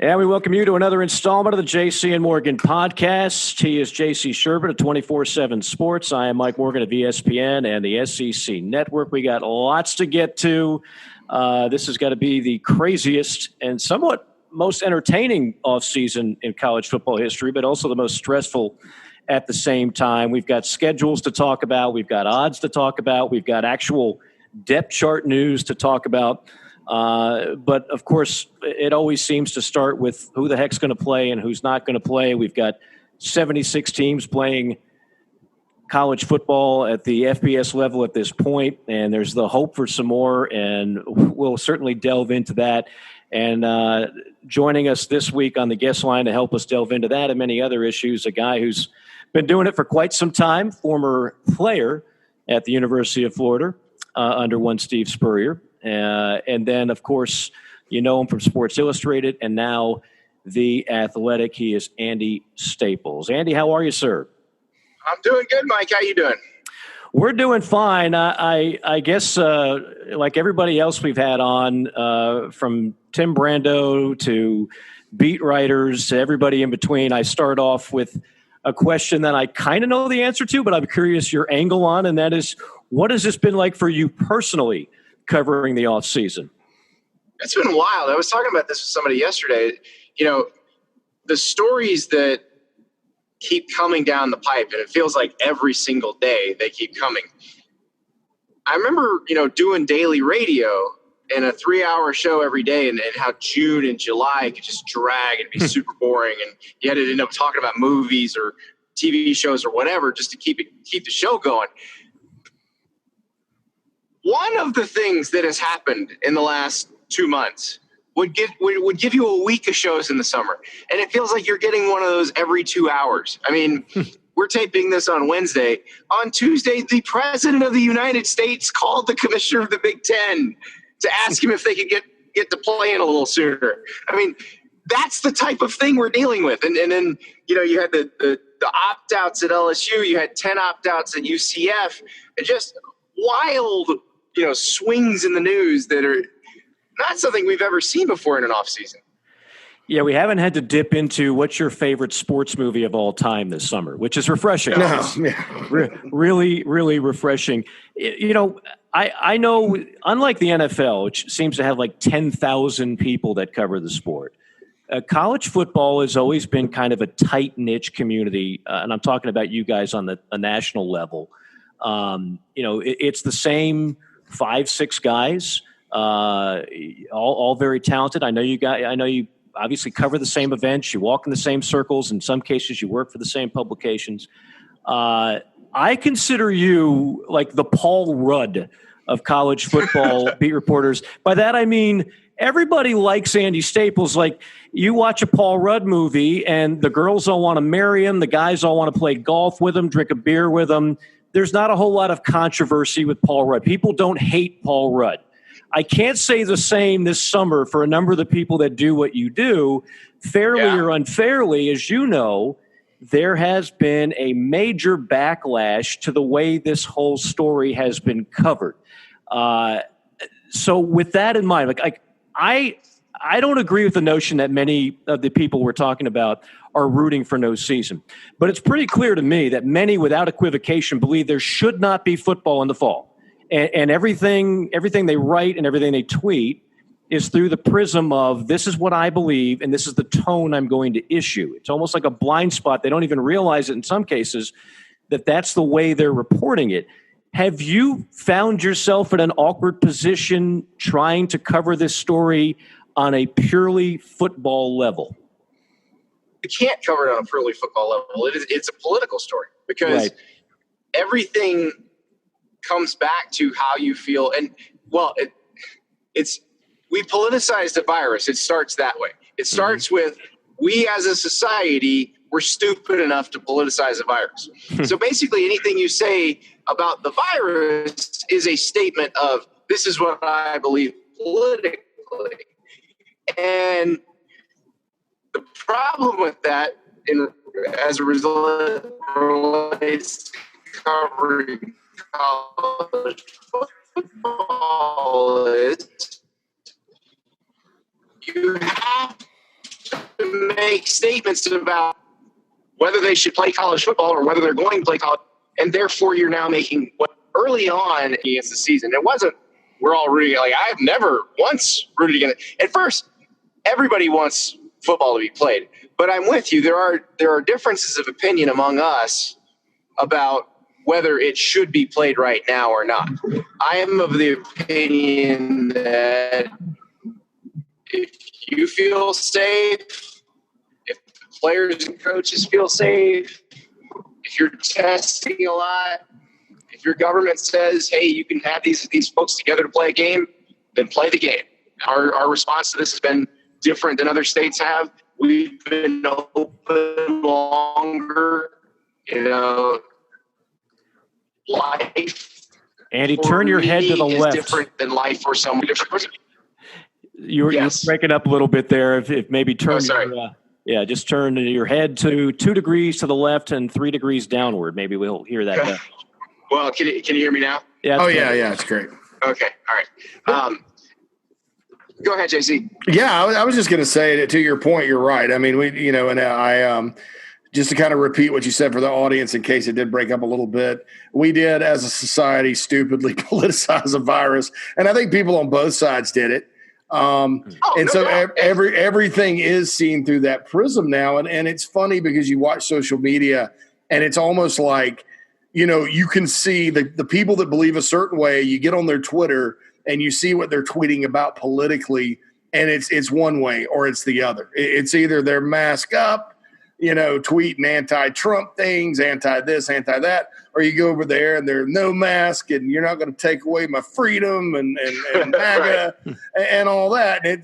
And we welcome you to another installment of the JC and Morgan podcast. He is JC Shurburtt of 24/7 Sports. I am Mike Morgan of ESPN and the SEC Network. We got lots to get to. This has got to be the craziest and somewhat most entertaining offseason in college football history, but also the most stressful at the same time. We've got schedules to talk about. We've got odds to talk about. We've got actual depth chart news to talk about. But, of course, it always seems to start with who the heck's going to play and who's not going to play. We've got 76 teams playing college football at the FBS level at this point, and there's the hope for some more, and we'll certainly delve into that. And joining us this week on the guest line to help us delve into that and many other issues, a guy who's been doing it for quite some time, former player at the University of Florida under one Steve Spurrier. And then, of course, you know him from Sports Illustrated and now The Athletic. He is Andy Staples. Andy, how are you, sir? I'm doing good, Mike. How you doing? We're doing fine. I guess like everybody else we've had on, from Tim Brando to beat writers to everybody in between, I start off with a question that I kind of know the answer to, but I'm curious your angle on, and that is, what has this been like for you personally covering the off season? It's been wild. I was talking about this with somebody yesterday. You know, the stories that keep coming down the pipe, and it feels like every single day they keep coming. I remember, doing daily radio and a 3-hour show every day, and how June and July could just drag and be super boring, and you had to end up talking about movies or TV shows or whatever just to keep the show going. One of the things that has happened in the last 2 months would give you a week of shows in the summer. And it feels like you're getting one of those every 2 hours. I mean, we're taping this on Wednesday. On Tuesday, the President of the United States called the commissioner of the Big Ten to ask him if they could get to play in a little sooner. I mean, that's the type of thing we're dealing with. And then, you had the opt-outs at LSU. You had 10 opt-outs at UCF. And just wild swings in the news that are not something we've ever seen before in an off season. Yeah, we haven't had to dip into what's your favorite sports movie of all time this summer, which is refreshing. No. Really, really refreshing. I know, unlike the NFL, which seems to have like 10,000 people that cover the sport, college football has always been kind of a tight niche community, and I'm talking about you guys on a national level. It's the same 5-6 guys, all very talented. I know you obviously cover the same events. You walk in the same circles. In some cases, you work for the same publications. I consider you like the Paul Rudd of college football beat reporters. By that, I mean, everybody likes Andy Staples. Like, you watch a Paul Rudd movie and the girls all want to marry him. The guys all want to play golf with him, drink a beer with him. There's not a whole lot of controversy with Paul Rudd. People don't hate Paul Rudd. I can't say the same this summer for a number of the people that do what you do. Fairly or unfairly, as you know, there has been a major backlash to the way this whole story has been covered. So with that in mind, I don't agree with the notion that many of the people we're talking about are rooting for no season. But it's pretty clear to me that many, without equivocation, believe there should not be football in the fall. And everything they write and everything they tweet is through the prism of, this is what I believe and this is the tone I'm going to issue. It's almost like a blind spot. They don't even realize it in some cases that that's the way they're reporting it. Have you found yourself in an awkward position trying to cover this story on a purely football level? You can't cover it on a purely football level. It's a political story because everything comes back to how you feel. And, we politicized a virus. It starts that way. It starts with, we as a society, we're stupid enough to politicize a virus. So basically anything you say about the virus is a statement of, this is what I believe politically. And the problem with that, as a result, relates to covering college football is you have to make statements about whether they should play college football or whether they're going to play college. And therefore, you're now making what early on against the season. It wasn't, we're all rooting. Like, I've never once rooted against it. At first, everybody wants football to be played. But I'm with you. There are differences of opinion among us about whether it should be played right now or not. I am of the opinion that if you feel safe, if the players and coaches feel safe, if you're testing a lot, if your government says, hey, you can have these folks together to play a game, then play the game. Our response to this has been different than other states have. We've been open longer, life. Andy, turn your head to the left. Different than life for some different person. You're breaking up a little bit there. If maybe turn just turn your head to 2 degrees to the left and 3 degrees downward. Maybe we'll hear that better. Well, can you hear me now? Yeah. It's great. Okay. All right. Go ahead, JC. Yeah, I was just going to say that to your point, you're right. I mean, I just to kind of repeat what you said for the audience in case it did break up a little bit, we did as a society stupidly politicize a virus, and I think people on both sides did it. Everything is seen through that prism now, and it's funny because you watch social media, and it's almost like, you can see the people that believe a certain way. You get on their Twitter and you see what they're tweeting about politically, and it's one way or it's the other. It's either they're mask up, tweeting anti-Trump things, anti-this, anti-that, or you go over there and they're no mask and you're not going to take away my freedom and MAGA and all that. And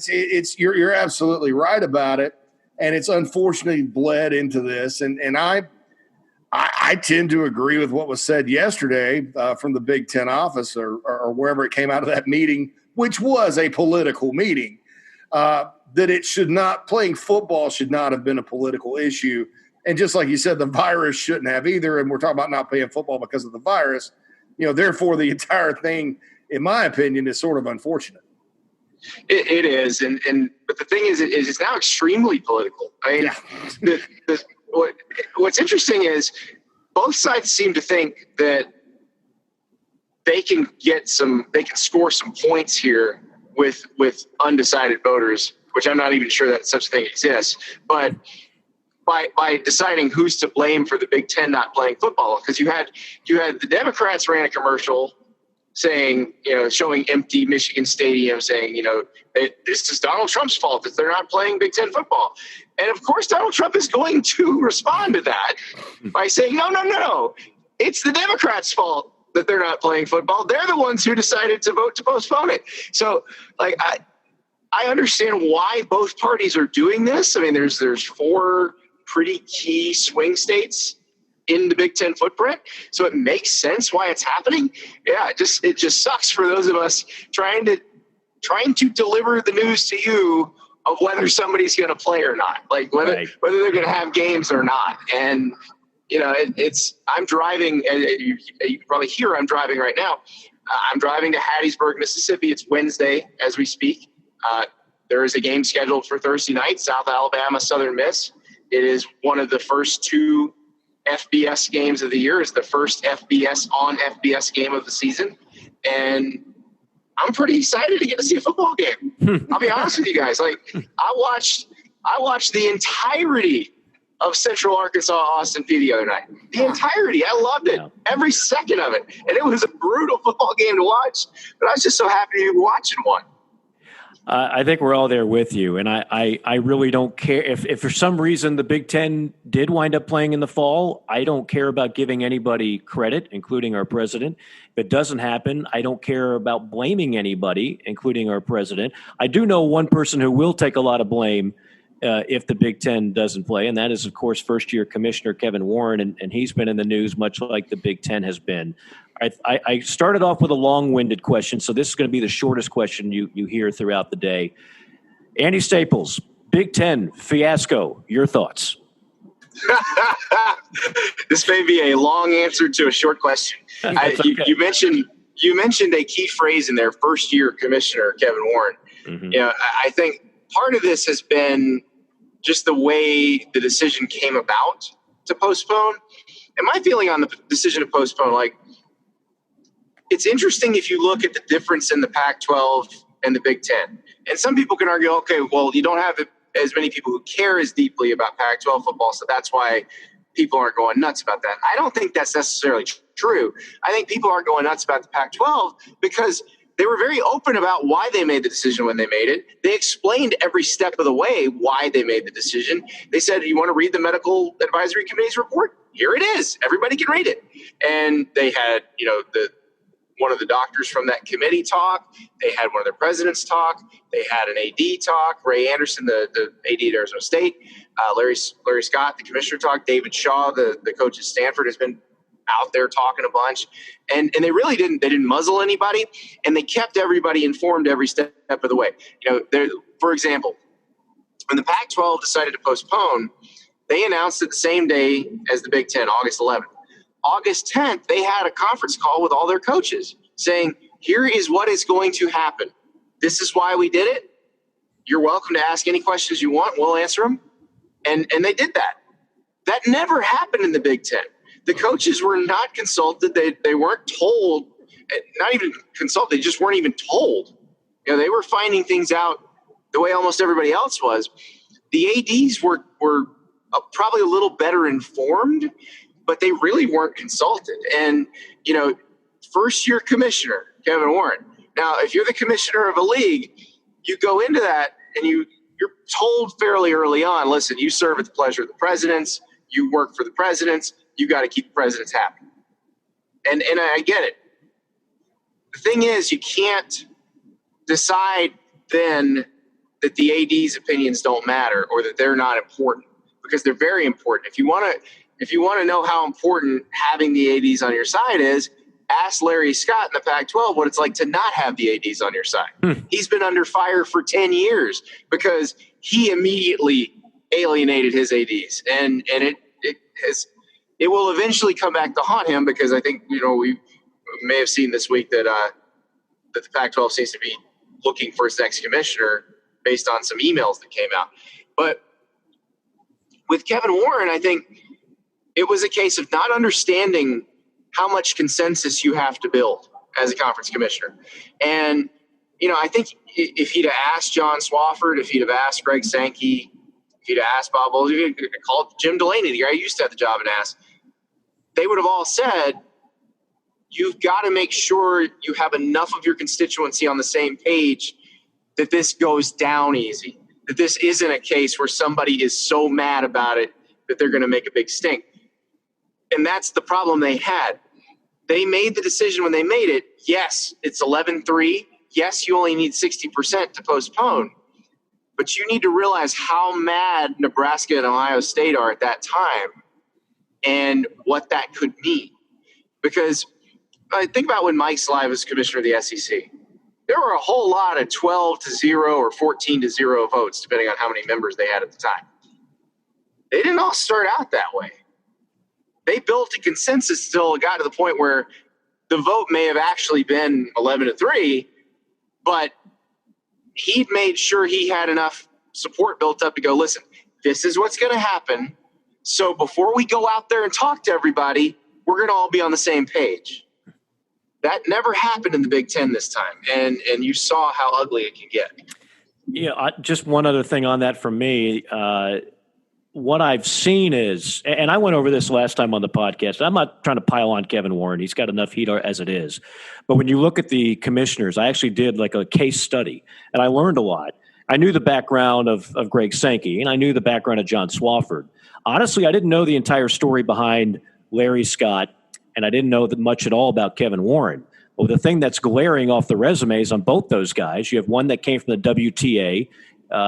you're absolutely right about it, and it's unfortunately bled into this. And I tend to agree with what was said yesterday from the Big Ten office or wherever it came out of that meeting, which was a political meeting, that playing football should not have been a political issue. And just like you said, the virus shouldn't have either. And we're talking about not playing football because of the virus. Therefore, the entire thing, in my opinion, is sort of unfortunate. It is. But the thing is, it's now extremely political. I mean, what's interesting is both sides seem to think that they can score some points here with undecided voters, which I'm not even sure that such a thing exists. But by deciding who's to blame for the Big Ten not playing football, because you had the Democrats ran a commercial saying, showing empty Michigan Stadium, saying, this is Donald Trump's fault that they're not playing Big Ten football. And of course, Donald Trump is going to respond to that by saying, no, it's the Democrats' fault that they're not playing football. They're the ones who decided to vote to postpone it. So, I understand why both parties are doing this. I mean, there's 4 pretty key swing states in the Big Ten footprint, so it makes sense why it's happening. Yeah, it just sucks for those of us trying to deliver the news to you of whether somebody's going to play or not, like whether they're going to have games or not. And I'm driving, and you can probably hear I'm driving right now. I'm driving to Hattiesburg, Mississippi. It's Wednesday as we speak. There is a game scheduled for Thursday night, South Alabama, Southern Miss. It is one of the first 2 FBS games of the year. It's the first FBS on FBS game of the season. And I'm pretty excited to get to see a football game. I'll be honest with you guys. I watched the entirety of Central Arkansas Austin Peay the other night. The entirety. I loved it. Every second of it. And it was a brutal football game to watch, but I was just so happy to be watching one. I think we're all there with you, and I really don't care. If for some reason the Big Ten did wind up playing in the fall, I don't care about giving anybody credit, including our president. If it doesn't happen, I don't care about blaming anybody, including our president. I do know one person who will take a lot of blame if the Big Ten doesn't play, and that is, of course, first-year Commissioner Kevin Warren, and he's been in the news much like the Big Ten has been. I started off with a long-winded question, so this is going to be the shortest question you hear throughout the day. Andy Staples, Big Ten fiasco, your thoughts? This may be a long answer to a short question. Okay. You mentioned a key phrase in there, first-year Commissioner Kevin Warren. Mm-hmm. I think part of this has been just the way the decision came about to postpone. And my feeling on the decision to postpone, like, it's interesting if you look at the difference in the Pac-12 and the Big Ten. And some people can argue, okay, well, you don't have as many people who care as deeply about Pac-12 football, so that's why people aren't going nuts about that. I don't think that's necessarily true. I think people aren't going nuts about the Pac-12 because they were very open about why they made the decision when they made it. They explained every step of the way why they made the decision. They said, you want to read the medical advisory committee's report? Here it is. Everybody can read it. And they had, one of the doctors from that committee talk. They had one of their presidents talk. They had an AD talk. Ray Anderson, the AD at Arizona State. Larry Scott, the commissioner, talk. David Shaw, the coach at Stanford, has been out there talking a bunch. And they really didn't muzzle anybody. And they kept everybody informed every step of the way. For example, when the Pac-12 decided to postpone, they announced it the same day as the Big Ten, August 11th. August 10th, they had a conference call with all their coaches saying, here is what is going to happen. This is why we did it. You're welcome to ask any questions you want. We'll answer them. And they did that. That never happened in the Big Ten. The coaches were not consulted. They weren't told, not even consulted. They just weren't even told. They were finding things out the way almost everybody else was. The ADs were probably a little better informed, but they really weren't consulted. And, first-year commissioner, Kevin Warren. Now, if you're the commissioner of a league, you go into that and you're told fairly early on, listen, you serve at the pleasure of the presidents. You work for the presidents. You got to keep the presidents happy. And I get it. The thing is, you can't decide then that the AD's opinions don't matter or that they're not important, because they're very important. If you want to know how important having the ADs on your side is, ask Larry Scott in the Pac-12 what it's like to not have the ADs on your side. He's been under fire for 10 years because he immediately alienated his ADs. And it will eventually come back to haunt him, because I think, we may have seen this week that the Pac-12 seems to be looking for its next commissioner based on some emails that came out. But with Kevin Warren, I think it was a case of not understanding how much consensus you have to build as a conference commissioner. And, I think if he'd have asked John Swofford, if he'd have asked Greg Sankey, if he'd have asked Bob Bowles, if he'd have called Jim Delaney, the guy who used to have the job, and asked, they would have all said, you've got to make sure you have enough of your constituency on the same page that this goes down easy, that this isn't a case where somebody is so mad about it that they're going to make a big stink. And that's the problem they had. They made the decision when they made it. Yes, it's 11-3. Yes, you only need 60% to postpone. But you need to realize how mad Nebraska and Ohio State are at that time and what that could mean. Because think about when Mike Sly was commissioner of the SEC. There were a whole lot of 12-0 or 14-0 votes, depending on how many members they had at the time. They didn't all start out that way. They built a consensus till it got to the point where the vote may have actually been 11-3, but he'd made sure he had enough support built up to go, listen, this is what's going to happen. So before we go out there and talk to everybody, we're going to all be on the same page. That never happened in the Big Ten this time, and you saw how ugly it can get. Yeah, just one other thing on that from me. What I've seen is, and I went over this last time on the podcast, I'm not trying to pile on Kevin Warren. He's got enough heat as it is. But when you look at the commissioners, I actually did like a case study, and I learned a lot. I knew the background of Greg Sankey, and I knew the background of John Swofford. Honestly, I didn't know the entire story behind Larry Scott, and I didn't know that much at all about Kevin Warren. Well, the thing that's glaring off the resumes on both those guys, you have one that came from the WTA,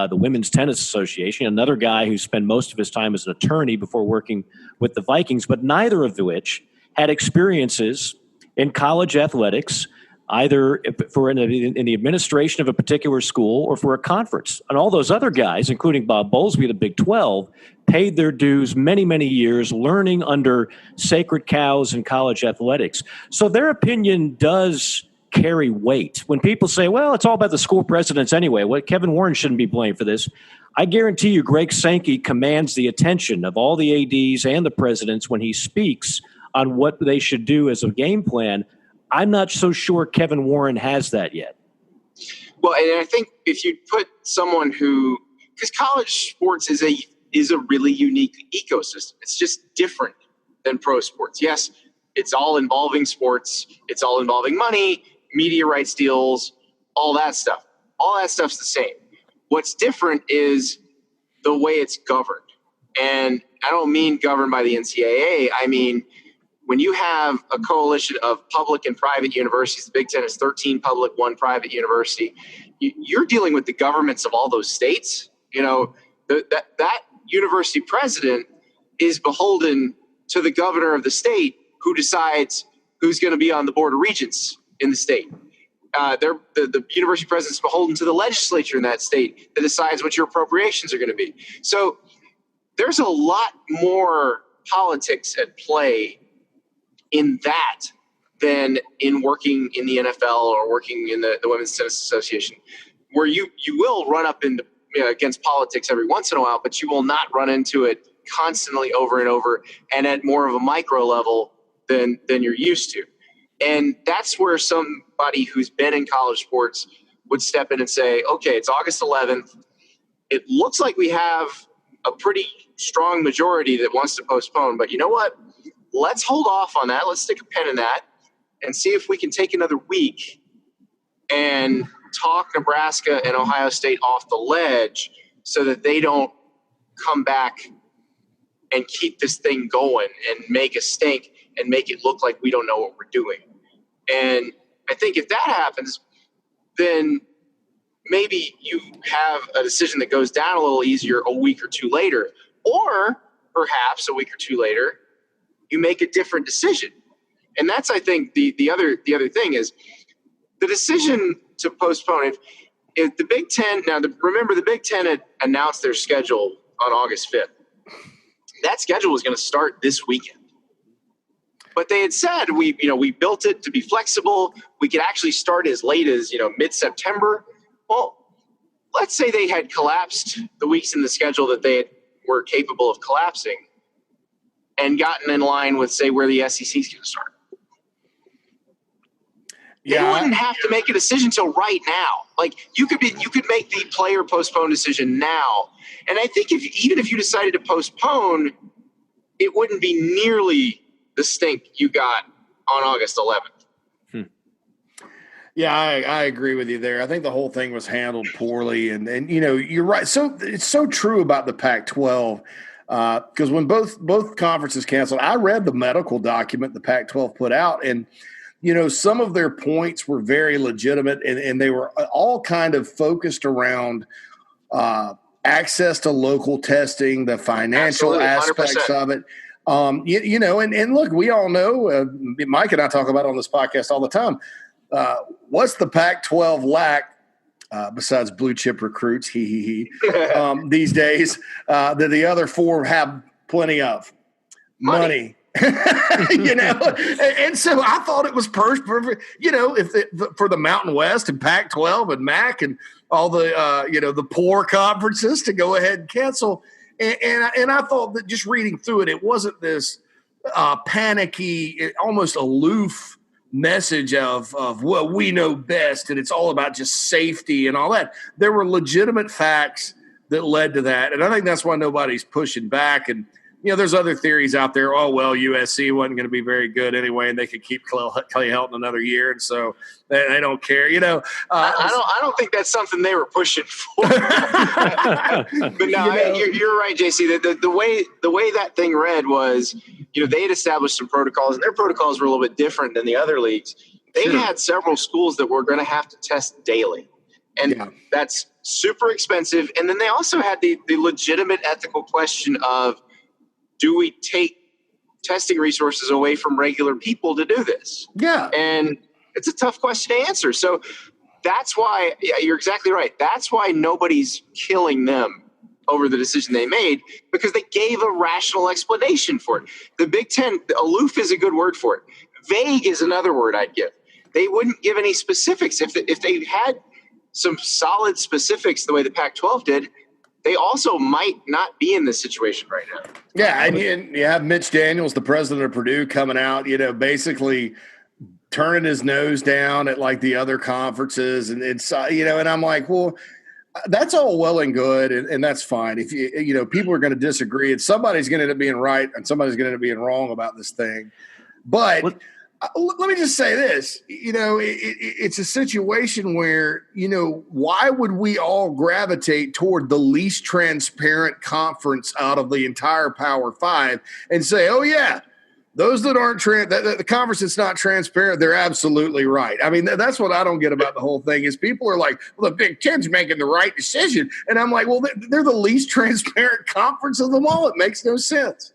the Women's Tennis Association, another guy who spent most of his time as an attorney before working with the Vikings, but neither of which had experiences in college athletics, either for in the administration of a particular school or for a conference. And all those other guys, including Bob Bowlesby of the Big 12, paid their dues many, many years learning under sacred cows in college athletics. So their opinion does carry weight. When people say, well, it's all about the school presidents anyway, Kevin Warren shouldn't be blamed for this. I guarantee you Greg Sankey commands the attention of all the ADs and the presidents when he speaks on what they should do as a game plan. I'm not so sure Kevin Warren has that yet. Well, and I think if you put someone who, because college sports is a really unique ecosystem. It's just different than pro sports. Yes, it's all involving sports. It's all involving money, media rights deals, all that stuff. All that stuff's the same. What's different is the way it's governed. And I don't mean governed by the NCAA. I mean, when you have a coalition of public and private universities, the Big Ten is 13 public, 1 private university, you're dealing with the governments of all those states. You know, that university president is beholden to the governor of the state who decides who's going to be on the board of regents in the state. The university president is beholden to the legislature in that state that decides what your appropriations are going to be. So there's a lot more politics at play in that than in working in the NFL or working in the Women's Tennis Association, where you will run up against politics every once in a while, but you will not run into it constantly over and over and at more of a micro level than you're used to. And that's where somebody who's been in college sports would step in and say, okay, it's August 11th. It looks like we have a pretty strong majority that wants to postpone, but you know what? Let's hold off on that. Let's stick a pin in that and see if we can take another week and talk Nebraska and Ohio State off the ledge so that they don't come back and keep this thing going and make a stink and make it look like we don't know what we're doing. And I think if that happens, then maybe you have a decision that goes down a little easier a week or two later, or perhaps a week or two later, you make a different decision. And that's, I think, the other thing is the decision to postpone. If the Big Ten, remember the Big Ten had announced their schedule on August 5th. That schedule was going to start this weekend. But they had said we built it to be flexible. We could actually start as late as, mid-September. Well, let's say they had collapsed the weeks in the schedule that they were capable of collapsing and gotten in line with, say, where the SEC is going to start. They wouldn't have to make a decision till right now. Like you could make the player postpone decision now. And I think even if you decided to postpone, it wouldn't be nearly the stink you got on August 11th. Yeah, I agree with you there. I think the whole thing was handled poorly. And you're right. So it's so true about the Pac-12 because when both conferences canceled, I read the medical document the Pac-12 put out, and some of their points were very legitimate, and they were all kind of focused around access to local testing, the financial aspects of it. And look, we all know, Mike and I talk about it on this podcast all the time. What's the Pac-12 lack besides blue chip recruits? These days, that the other four have plenty of money. And so I thought it was perfect. For the Mountain West and Pac-12 and MAC and all the the poor conferences to go ahead and cancel. And I thought that just reading through it, it wasn't this panicky, almost aloof message of well, we know best, and it's all about just safety and all that. There were legitimate facts that led to that, and I think that's why nobody's pushing back. And there's other theories out there. Oh, well, USC wasn't going to be very good anyway, and they could keep Clay Helton another year, and so they don't care. I don't think that's something they were pushing for. But no, you're right, JC. The way that thing read was, they had established some protocols, and their protocols were a little bit different than the other leagues. They had several schools that were going to have to test daily, and that's super expensive. And then they also had the legitimate ethical question of, do we take testing resources away from regular people to do this? Yeah. And it's a tough question to answer. So that's why, you're exactly right. That's why nobody's killing them over the decision they made, because they gave a rational explanation for it. The Big Ten, aloof is a good word for it. Vague is another word I'd give. they wouldn't give any specifics. If they had some solid specifics the way the Pac-12 did, they also might not be in this situation right now. Yeah, and you have Mitch Daniels, the president of Purdue, coming out, basically turning his nose down at like the other conferences, and it's and I'm like, well, that's all well and good, and that's fine. If people are going to disagree, and somebody's going to end up being right, and somebody's going to end up being wrong about this thing, but. Let me just say this, it's a situation where, why would we all gravitate toward the least transparent conference out of the entire Power Five and say, oh, yeah, those that aren't the conference that's not transparent, they're absolutely right. I mean, that's what I don't get about the whole thing is people are like, well, the Big Ten's making the right decision. And I'm like, well, they're the least transparent conference of them all. It makes no sense.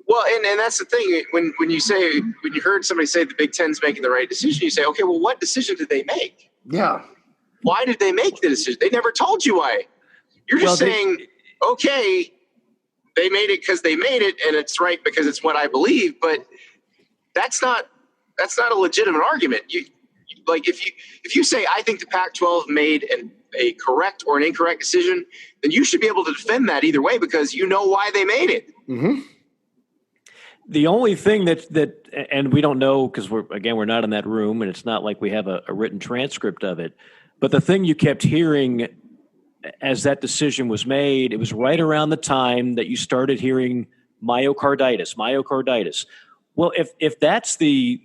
Well, and that's the thing. When you heard somebody say the Big Ten's making the right decision, you say, okay, well, what decision did they make? Yeah. Why did they make the decision? They never told you why. You're just saying, okay, they made it because they made it, and it's right because it's what I believe. But that's not a legitimate argument. If you say I think the Pac-12 made a correct or an incorrect decision, then you should be able to defend that either way because you know why they made it. Mm-hmm. The only thing that and we don't know because we're not in that room and it's not like we have a written transcript of it, but the thing you kept hearing as that decision was made, it was right around the time that you started hearing myocarditis. Well, if that's the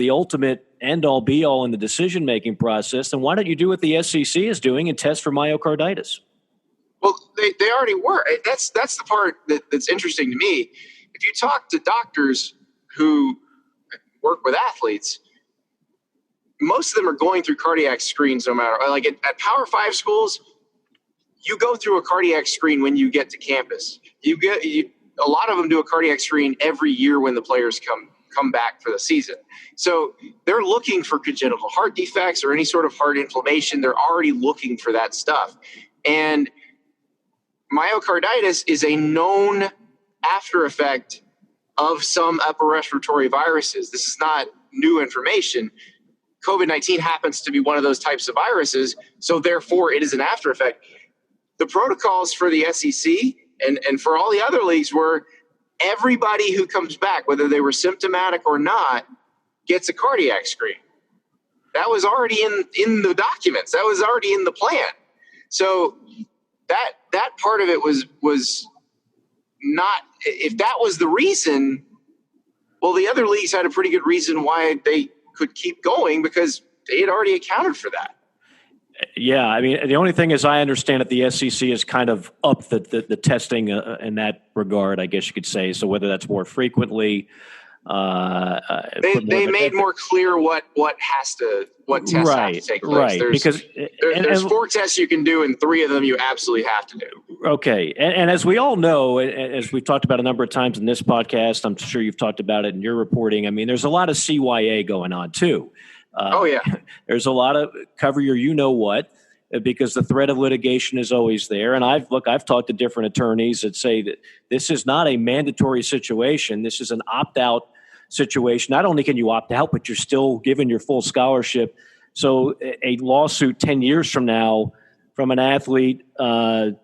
ultimate end all be all in the decision making process, then why don't you do what the SEC is doing and test for myocarditis? Well, they already were. That's the part that's interesting to me. If you talk to doctors who work with athletes, most of them are going through cardiac screens no matter. Like at Power 5 schools, you go through a cardiac screen when you get to campus. A lot of them do a cardiac screen every year when the players come back for the season. So they're looking for congenital heart defects or any sort of heart inflammation. They're already looking for that stuff. And myocarditis is a known after effect of some upper respiratory viruses. This is not new information. COVID-19 happens to be one of those types of viruses, so therefore it is an after effect. The protocols for the SEC and for all the other leagues were everybody who comes back, whether they were symptomatic or not, gets a cardiac screen. That was already in the documents. That was already in the plan. So that part of it was not, if that was the reason, well, the other leagues had a pretty good reason why they could keep going because they had already accounted for that. Yeah, I mean, the only thing is I understand that the SEC is kind of up the testing in that regard, I guess you could say. So whether that's more frequently. They made more clear what tests have to take place. Right, there's 4 tests you can do, and 3 of them you absolutely have to do. Okay, and as we all know, as we've talked about a number of times in this podcast, I'm sure you've talked about it in your reporting. I mean, there's a lot of CYA going on too. There's a lot of cover your you-know-what because the threat of litigation is always there. And I've talked to different attorneys that say that this is not a mandatory situation. This is an opt-out situation. Not only can you opt out, but you're still given your full scholarship. So a lawsuit 10 years from now from an athlete that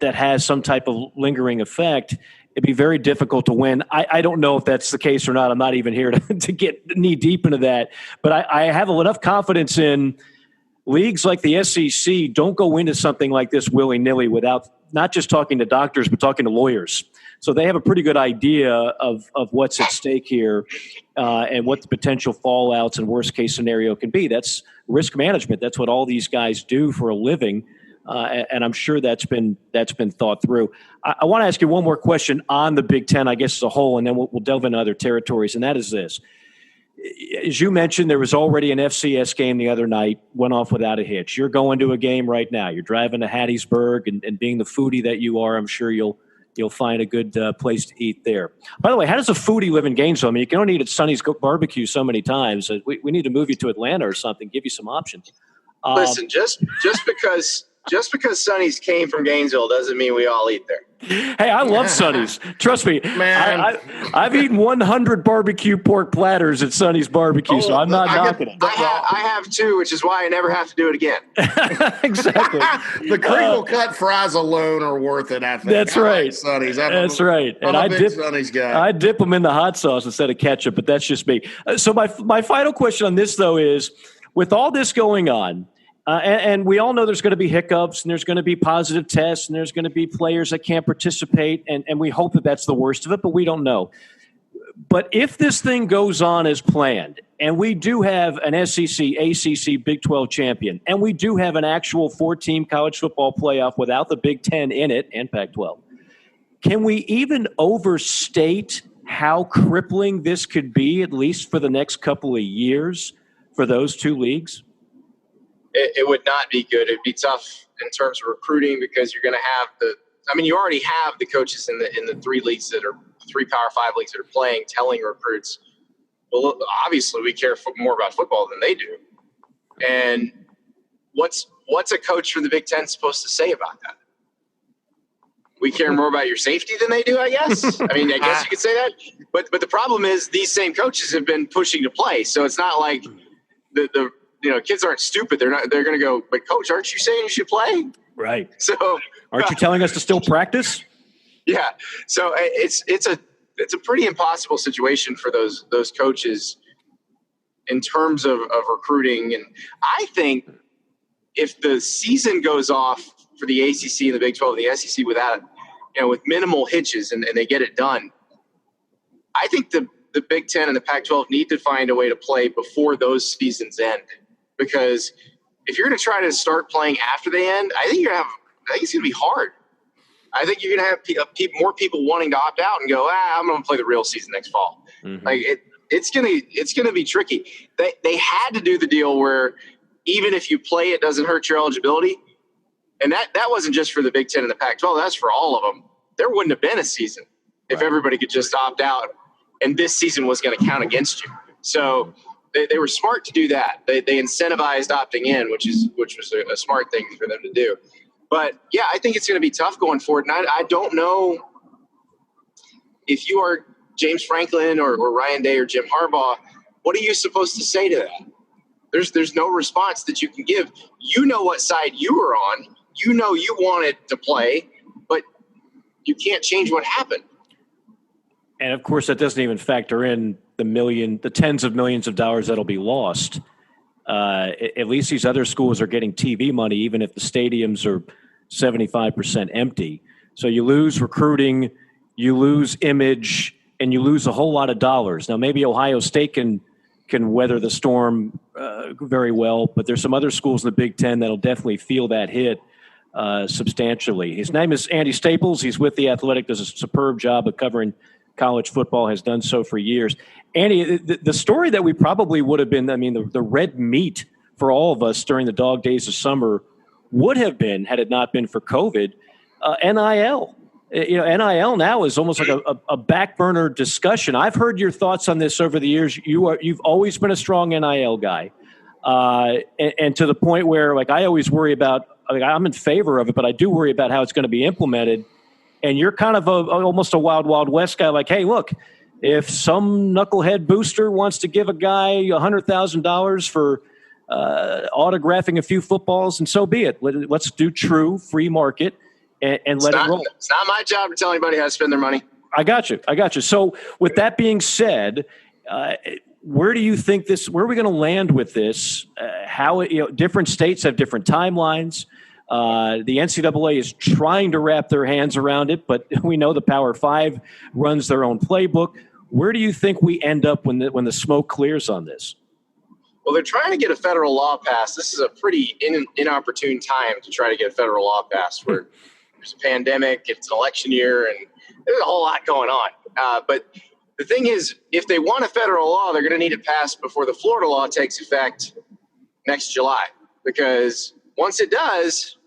has some type of lingering effect, it'd be very difficult to win. I don't know if that's the case or not. I'm not even here to get knee deep into that. But I have enough confidence in leagues like the SEC don't go into something like this willy-nilly without not just talking to doctors, but talking to lawyers. So they have a pretty good idea of what's at stake here and what the potential fallouts and worst-case scenario can be. That's risk management. That's what all these guys do for a living. And I'm sure that's been thought through. I want to ask you one more question on the Big Ten, I guess, as a whole, and then we'll delve into other territories, and that is this. As you mentioned, there was already an FCS game the other night, went off without a hitch. You're going to a game right now. You're driving to Hattiesburg, and being the foodie that you are, I'm sure you'll find a good place to eat there. By the way, how does a foodie live in Gainesville? I mean, you can only eat at Sonny's Barbecue so many times. We need to move you to Atlanta or something, give you some options. Listen, just because Just because Sonny's came from Gainesville doesn't mean we all eat there. Hey, I love Sonny's. Trust me, Man. I've eaten 100 barbecue pork platters at Sonny's Barbecue, so I'm not knocking it. I have too, which is why I never have to do it again. Exactly. The crinkle cut fries alone are worth it, I think. That's right. Like Sonny's. That's right. I'm a big Sonny's guy. I dip them in the hot sauce instead of ketchup, but that's just me. So my final question on this, though, is with all this going on, and we all know there's going to be hiccups and there's going to be positive tests and there's going to be players that can't participate, and we hope that that's the worst of it, but we don't know. But if this thing goes on as planned, and we do have an SEC, ACC, Big 12 champion, and we do have an actual 4-team college football playoff without the Big 10 in it and Pac-12, can we even overstate how crippling this could be, at least for the next couple of years, for those two leagues? It would not be good. It'd be tough in terms of recruiting because you're going to have you already have the coaches in the three leagues that are 3 Power 5 leagues that are playing, telling recruits, well, obviously we care more about football than they do. And what's a coach from the Big Ten supposed to say about that? We care more about your safety than they do, I guess. I mean, I guess you could say that. But the problem is these same coaches have been pushing to play. So it's not like the kids aren't stupid. They're going to go, but coach, aren't you saying you should play? Right. So aren't you telling us to still practice? Yeah. So it's a pretty impossible situation for those coaches in terms of recruiting. And I think if the season goes off for the ACC and the Big 12 and the SEC without, with minimal hitches and they get it done, I think the Big 10 and the Pac-12 need to find a way to play before those seasons end. Because if you're going to try to start playing after they end, I think it's going to be hard. I think you're going to have more people wanting to opt out and go, I'm going to play the real season next fall. Mm-hmm. Like it's going to be tricky. They had to do the deal where even if you play, it doesn't hurt your eligibility. And that wasn't just for the Big 10 and the Pac-12. That's for all of them. There wouldn't have been a season if everybody could just opt out and this season was going to count against you. So they were smart to do that. They incentivized opting in, which was a smart thing for them to do. But, yeah, I think it's going to be tough going forward. And I don't know if you are James Franklin or Ryan Day or Jim Harbaugh, what are you supposed to say to that? There's no response that you can give. You know what side you were on. You know you wanted to play, but you can't change what happened. And, of course, that doesn't even factor in the tens of millions of dollars that'll be lost. At least these other schools are getting TV money, even if the stadiums are 75% empty. So you lose recruiting, you lose image, and you lose a whole lot of dollars. Now, maybe Ohio State can weather the storm very well, but there's some other schools in the Big Ten that'll definitely feel that hit substantially. His name is Andy Staples. He's with The Athletic, does a superb job of covering college football, has done so for years. Andy, the story that we probably would have been, the red meat for all of us during the dog days of summer would have been, had it not been for COVID, NIL. NIL now is almost like a back burner discussion. I've heard your thoughts on this over the years. You've always been a strong NIL guy. And to the point where, I always worry about, I'm in favor of it, but I do worry about how it's going to be implemented. And you're kind of almost a wild, wild west guy. Like, hey, look, if some knucklehead booster wants to give a guy $100,000 for autographing a few footballs, and so be it. Let's do true free market and let it roll. It's not my job to tell anybody how to spend their money. I got you. So with that being said, where do you think where are we going to land with this? How different states have different timelines. The NCAA is trying to wrap their hands around it, but we know the Power 5 runs their own playbook. Where do you think we end up when the smoke clears on this? Well, they're trying to get a federal law passed. This is a pretty inopportune time to try to get a federal law passed where there's a pandemic, it's an election year, and there's a whole lot going on. But the thing is, if they want a federal law, they're going to need it passed before the Florida law takes effect next July. Because once it does,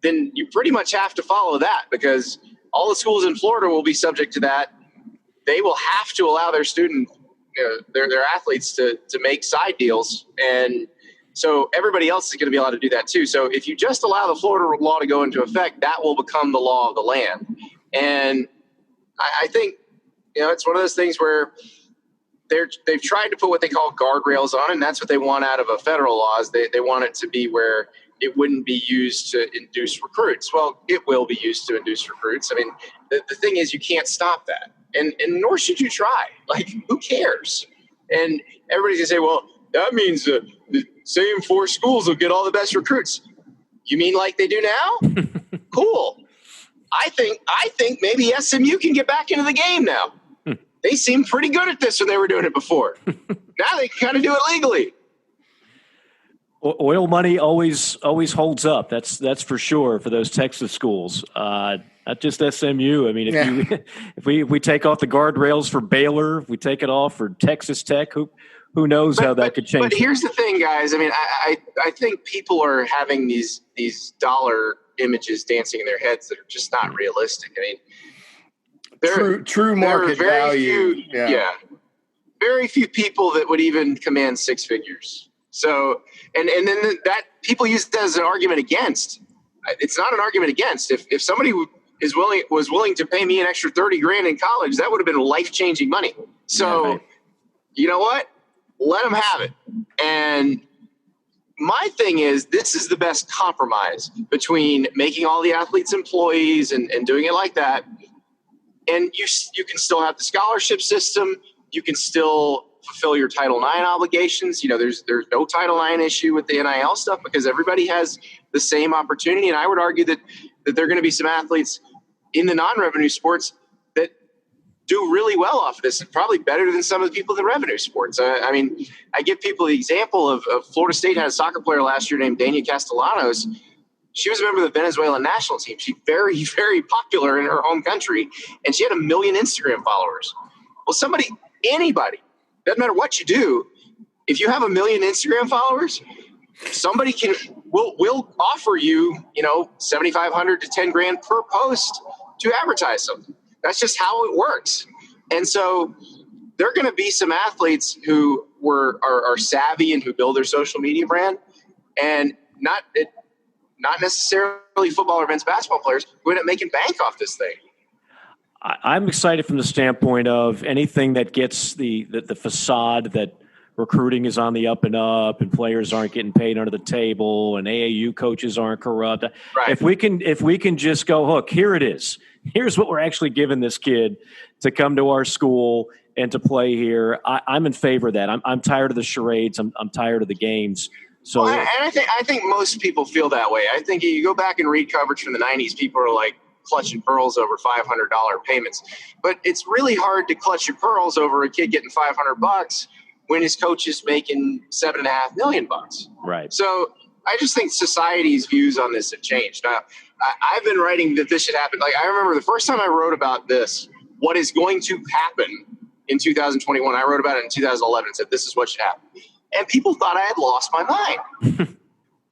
then you pretty much have to follow that because all the schools in Florida will be subject to that. They will have to allow their student, their athletes to make side deals. And So everybody else is going to be allowed to do that too. So if you just allow the Florida law to go into effect, that will become the law of the land. And I think, it's one of those things where they've tried to put what they call guardrails on it, and that's what they want out of a federal law. Is they want it to be where it wouldn't be used to induce recruits. Well, it will be used to induce recruits. I mean, the thing is, you can't stop that, and nor should you try. Like, who cares? And everybody's gonna say, well, that means the same 4 schools will get all the best recruits. You mean like they do now? Cool. I think maybe SMU can get back into the game now. They seemed pretty good at this when they were doing it before. Now they can kind of do it legally. Oil money always holds up. That's for sure for those Texas schools. Not just SMU. I mean, if we take off the guardrails for Baylor, if we take it off for Texas Tech, who knows how that could change. But here's the thing, guys. I mean, I think people are having these dollar images dancing in their heads that are just not realistic. I mean, true market value. Very few people that would even command 6 figures. So, and then that people use that as an argument against. It's not an argument against. If somebody was willing to pay me an extra $30,000 in college, that would have been life-changing money. So, You know what? Let them have it. And my thing is, this is the best compromise between making all the athletes employees and doing it like that. And you can still have the scholarship system. You can still fulfill your Title IX obligations. There's no Title IX issue with the NIL stuff because everybody has the same opportunity. And I would argue that there are going to be some athletes in the non-revenue sports that do really well off of this, probably better than some of the people in the revenue sports. I mean, I give people the example of Florida State had a soccer player last year named Dania Castellanos. She was a member of the Venezuelan national team. She's very, very popular in her home country, and she had 1 million Instagram followers. Well, anybody, doesn't matter what you do, if you have 1 million Instagram followers, somebody will offer you, $7,500 to $10,000 per post to advertise something. That's just how it works. And so there are going to be some athletes who are savvy and who build their social media brand, and not necessarily football or men's basketball players who end up making bank off this thing. I'm excited from the standpoint of anything that gets the facade that recruiting is on the up and up and players aren't getting paid under the table and AAU coaches aren't corrupt. Right. If we can just go, look, here it is. Here's what we're actually giving this kid to come to our school and to play here. I'm in favor of that. I'm tired of the charades. I'm tired of the games. So, and I think most people feel that way. I think you go back and read coverage from the 90s, people are like clutching pearls over $500 payments. But it's really hard to clutch your pearls over a kid getting $500 when his coach is making $7.5 million. Right. So I just think society's views on this have changed. Now, I've been writing that this should happen. Like, I remember the first time I wrote about this, what is going to happen in 2021, I wrote about it in 2011 and said, this is what should happen. And people thought I had lost my mind.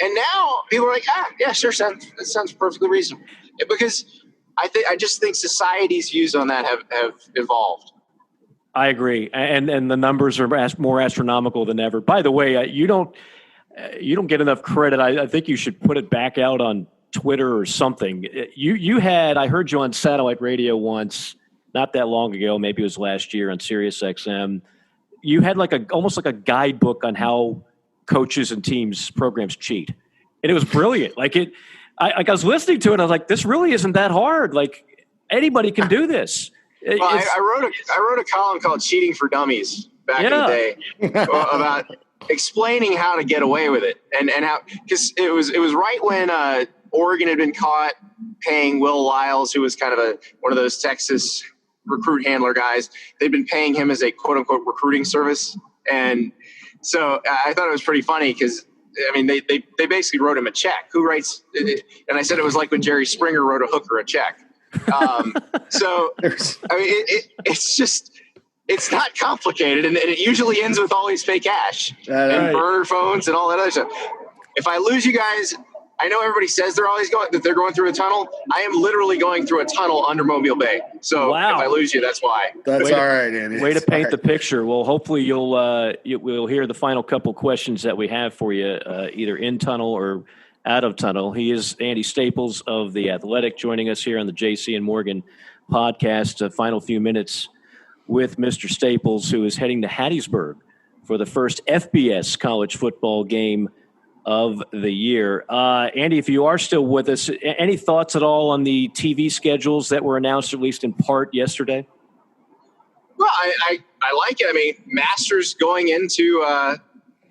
And now people are like, yeah, sure, that sounds perfectly reasonable. Because I just think society's views on that have evolved. I agree, and the numbers are more astronomical than ever. By the way, you don't get enough credit. I think you should put it back out on Twitter or something. I heard you on satellite radio once, not that long ago. Maybe it was last year on Sirius XM. You had almost like a guidebook on how coaches and teams programs cheat, and it was brilliant. I was listening to it. I was like, this really isn't that hard. Like, anybody can do this. Well, I wrote a column called "Cheating for Dummies" back in the day about explaining how to get away with it, and how, because it was right when Oregon had been caught paying Will Lyles, who was kind of one of those Texas recruit handler guys. They'd been paying him as a quote unquote recruiting service, and so I thought it was pretty funny because, I mean, they basically wrote him a check. Who writes? And I said it was like when Jerry Springer wrote a hooker a check. So I mean, it's not complicated, and it usually ends with always pay cash and burner phones and all that other stuff. If I lose you guys, I know everybody says they're going through a tunnel. I am literally going through a tunnel under Mobile Bay. So wow. If I lose you, that's why. That's all right, Andy. Way to paint the picture. Well, hopefully we'll hear the final couple questions that we have for you, either in tunnel or out of tunnel. He is Andy Staples of The Athletic, joining us here on the JC and Morgan podcast. Final few minutes with Mr. Staples, who is heading to Hattiesburg for the first FBS college football game of the year. Andy, if you are still with us, any thoughts at all on the TV schedules that were announced, at least in part, yesterday? Well, I like it. I mean, Masters going into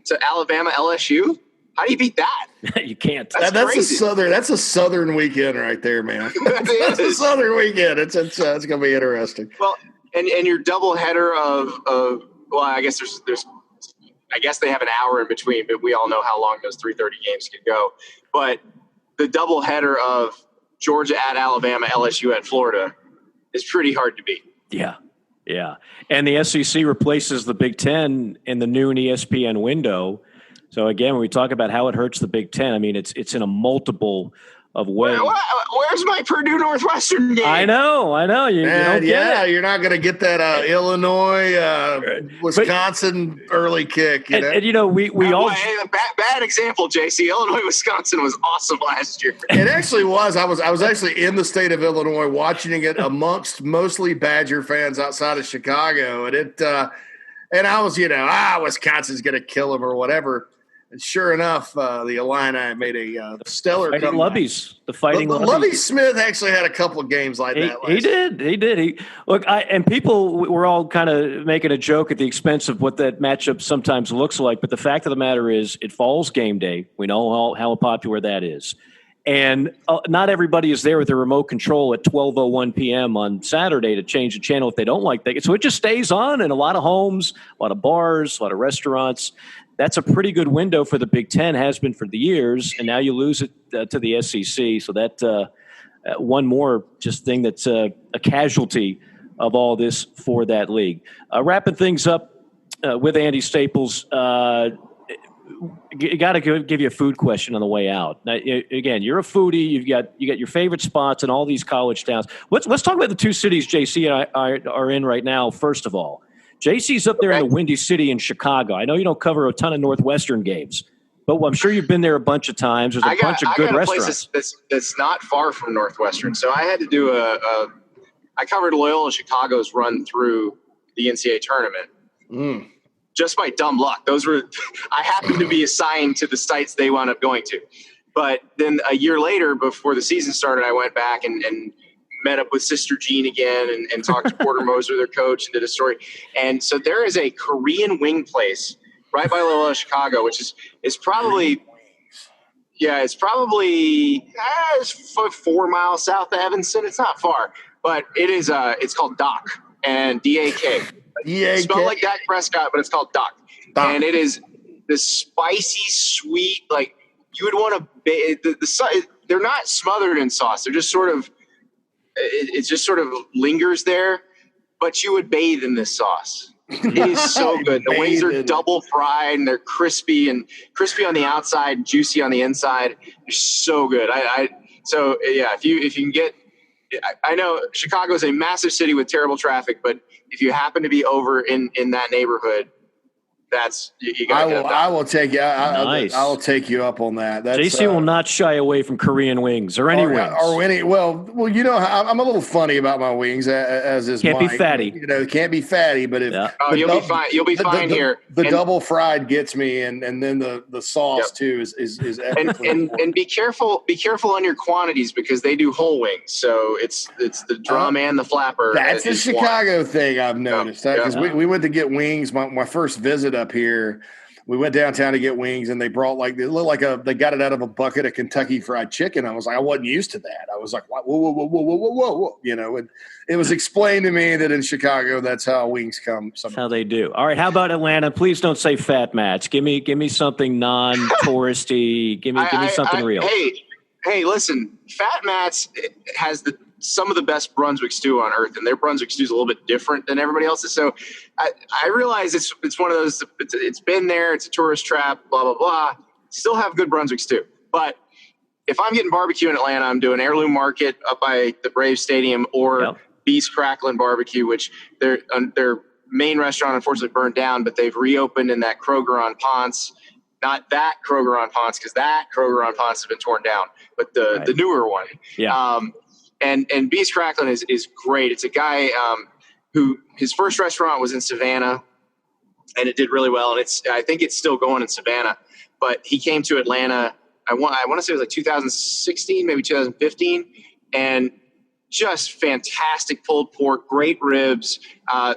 to Alabama LSU. How do you beat that? You can't. That's a southern weekend right there, man. That's a southern weekend. It's going to be interesting. Well, and your double header of well, I guess there's I guess they have an hour in between, but we all know how long those 3:30 games can go. But the double header of Georgia at Alabama, LSU at Florida is pretty hard to beat. Yeah. Yeah. And the SEC replaces the Big Ten in the noon ESPN window. So again, when we talk about how it hurts the Big Ten, I mean, it's in a multiple of ways. Where's my Purdue Northwestern game? I know. You don't get it. You're not going to get that Illinois, Wisconsin early kick. And we all bad example, JC. Illinois, Wisconsin was awesome last year. It actually was. I was actually in the state of Illinois watching it amongst mostly Badger fans outside of Chicago, and I was, Wisconsin's going to kill them or whatever. And sure enough, the Illini made a stellar comeback. The Fighting Lubbies. Lovie Smith actually had a couple of games like that. He did. And people were all kind of making a joke at the expense of what that matchup sometimes looks like. But the fact of the matter is, it falls game day. We know how popular that is. And not everybody is there with a remote control at 12:01 p.m. on Saturday to change the channel if they don't like that. So it just stays on in a lot of homes, a lot of bars, a lot of restaurants. That's a pretty good window for the Big Ten, has been for the years, and now you lose it to the SEC. So that one more just thing that's a casualty of all this for that league. Wrapping things up with Andy Staples, got to give you a food question on the way out. Now, again, you're a foodie. You got your favorite spots in all these college towns. Let's talk about the two cities JC and I are in right now. First of all, JC's up there in the Windy City in Chicago. I know you don't cover a ton of Northwestern games, but I'm sure you've been there a bunch of times. There's a bunch of good restaurants. That's not far from Northwestern. So I had to do I covered Loyola Chicago's run through the NCAA tournament. Just by dumb luck. I happened to be assigned to the sites they wound up going to. But then a year later, before the season started, I went back and met up with Sister Jean again and talked to Porter Moser, their coach, and did a story. And so there is a Korean wing place right by Loyola Chicago, which is probably it's 4 miles south of Evanston. It's not far, but it is it's called Doc and DAK. It's spelled like Dak Prescott, but it's called Doc. And it is this spicy, sweet, like you would want to. They're not smothered in sauce. They're just sort of. It just sort of lingers there, but you would bathe in this sauce. It is so good. The wings are double fried and they're crispy on the outside, juicy on the inside. They're so good. If you can get, I know Chicago is a massive city with terrible traffic, but if you happen to be over in that neighborhood, you got. I will take you. Nice. I will take you up on that. JC will not shy away from Korean wings or any wings. Or any. Well, I'm a little funny about my wings, as is Can't Mike. Be fatty. Can't be fatty. But if you'll be fine. You'll be fine here. The double fried gets me, and then the sauce too is and be careful. Be careful on your quantities because they do whole wings. So it's the drum and the flapper. That's a Chicago thing I've noticed because we went to get wings. My first visit up here, we went downtown to get wings, and they brought they got it out of a bucket of Kentucky Fried Chicken. I was like, I wasn't used to that. I was like, whoa, and it was explained to me that in Chicago, that's how wings come. That's how they do. All right, how about Atlanta? Please don't say Fat Mats. Give me something non-touristy. give me something real. Hey, listen, Fat Mats has some of the best Brunswick stew on earth, and their Brunswick stew is a little bit different than everybody else's. So I realize it's one of those, it's been there, it's a tourist trap, blah, blah, blah. Still have good Brunswick stew. But if I'm getting barbecue in Atlanta, I'm doing Heirloom Market up by the Braves Stadium or Beast Cracklin' Barbecue, which their main restaurant unfortunately burned down, but they've reopened in that Kroger on Ponce. Not that Kroger on Ponce, because that Kroger on Ponce has been torn down, but the newer one. Yeah. And Beast Cracklin' is great. It's a guy who his first restaurant was in Savannah, and it did really well. And I think it's still going in Savannah, but he came to Atlanta. I want to say it was like 2016, maybe 2015, and just fantastic pulled pork, great ribs.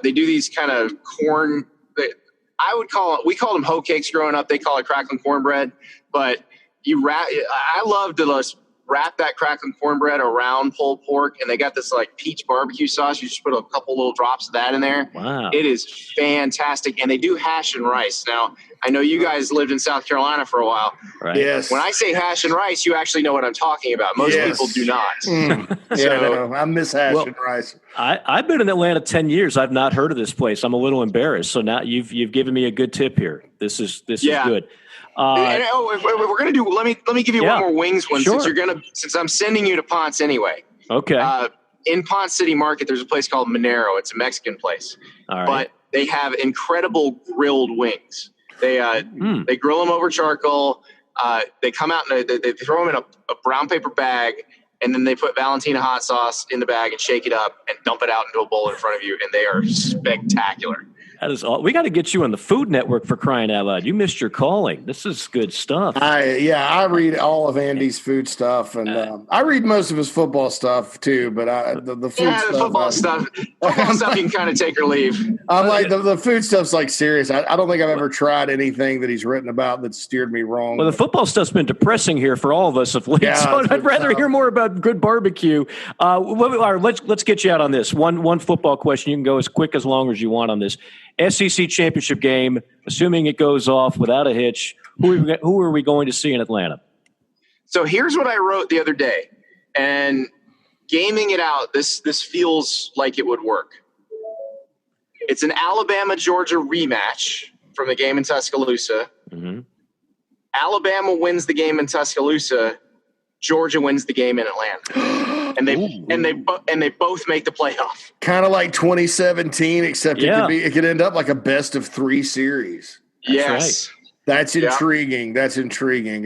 They do these kind of corn. We called them hoe cakes growing up. They call it crackling cornbread, but I love to wrap that crackling cornbread around pulled pork, and they got this like peach barbecue sauce. You just put a couple little drops of that in there. Wow. It is fantastic. And they do hash and rice. Now, I know you guys lived in South Carolina for a while. Right. Yes. When I say hash and rice, you actually know what I'm talking about. Most people do not. I miss hash and rice. I've been in Atlanta 10 years. I've not heard of this place. I'm a little embarrassed. So now you've given me a good tip here. This is good. We're gonna do. Let me give you one more wings one, sure. since I'm sending you to Ponce anyway. Okay. In Ponce City Market, there's a place called Monero. It's a Mexican place, but they have incredible grilled wings. They grill them over charcoal. They come out and they throw them in a brown paper bag, and then they put Valentina hot sauce in the bag and shake it up and dump it out into a bowl in front of you, and they are spectacular. That is all. We got to get you on the Food Network, for crying out loud. You missed your calling. This is good stuff. I read all of Andy's food stuff, and I read most of his football stuff too. But the food stuff, football stuff you can kind of take or leave. I'm like the food stuff's like serious. I don't think I've ever tried anything that he's written about that steered me wrong. Well, the football stuff's been depressing here for all of us of late. Yeah, so I'd rather hear more about good barbecue. All right, let's get you out on this. One football question. You can go as quick as long as you want on this. SEC championship game, assuming it goes off without a hitch, who are we going to see in Atlanta? So here's what I wrote the other day, and gaming it out, this feels like it would work. It's an Alabama-Georgia rematch from the game in Tuscaloosa. Mm-hmm. Alabama wins the game in Tuscaloosa. Georgia wins the game in Atlanta, and they both make the playoff. Kind of like 2017, except it could end up like a best of 3 series. Yes, that's intriguing. That's intriguing.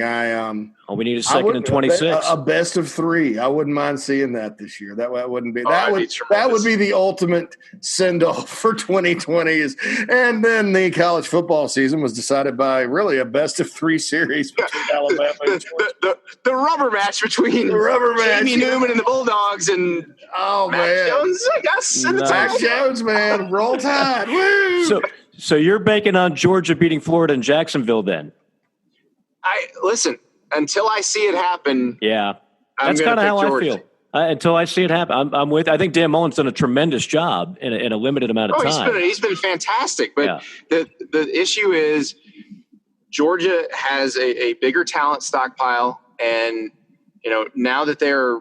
We need a second and 26. A best of 3. I wouldn't mind seeing that this year. That wouldn't be that would be the ultimate send off for 2020. And then the college football season was decided by really a best of 3 series between Alabama and Georgia. The rubber match between Jamie Newman and the Bulldogs and Mac Jones, I guess. Mac Jones, man, roll tide. Woo! So you're banking on Georgia beating Florida and Jacksonville then? Listen. Until I see it happen, that's kind of how Georgia. I feel. Until I see it happen, I'm with. I think Dan Mullen's done a tremendous job in a limited amount of time. He's been fantastic, but the issue is Georgia has a bigger talent stockpile, and now that they're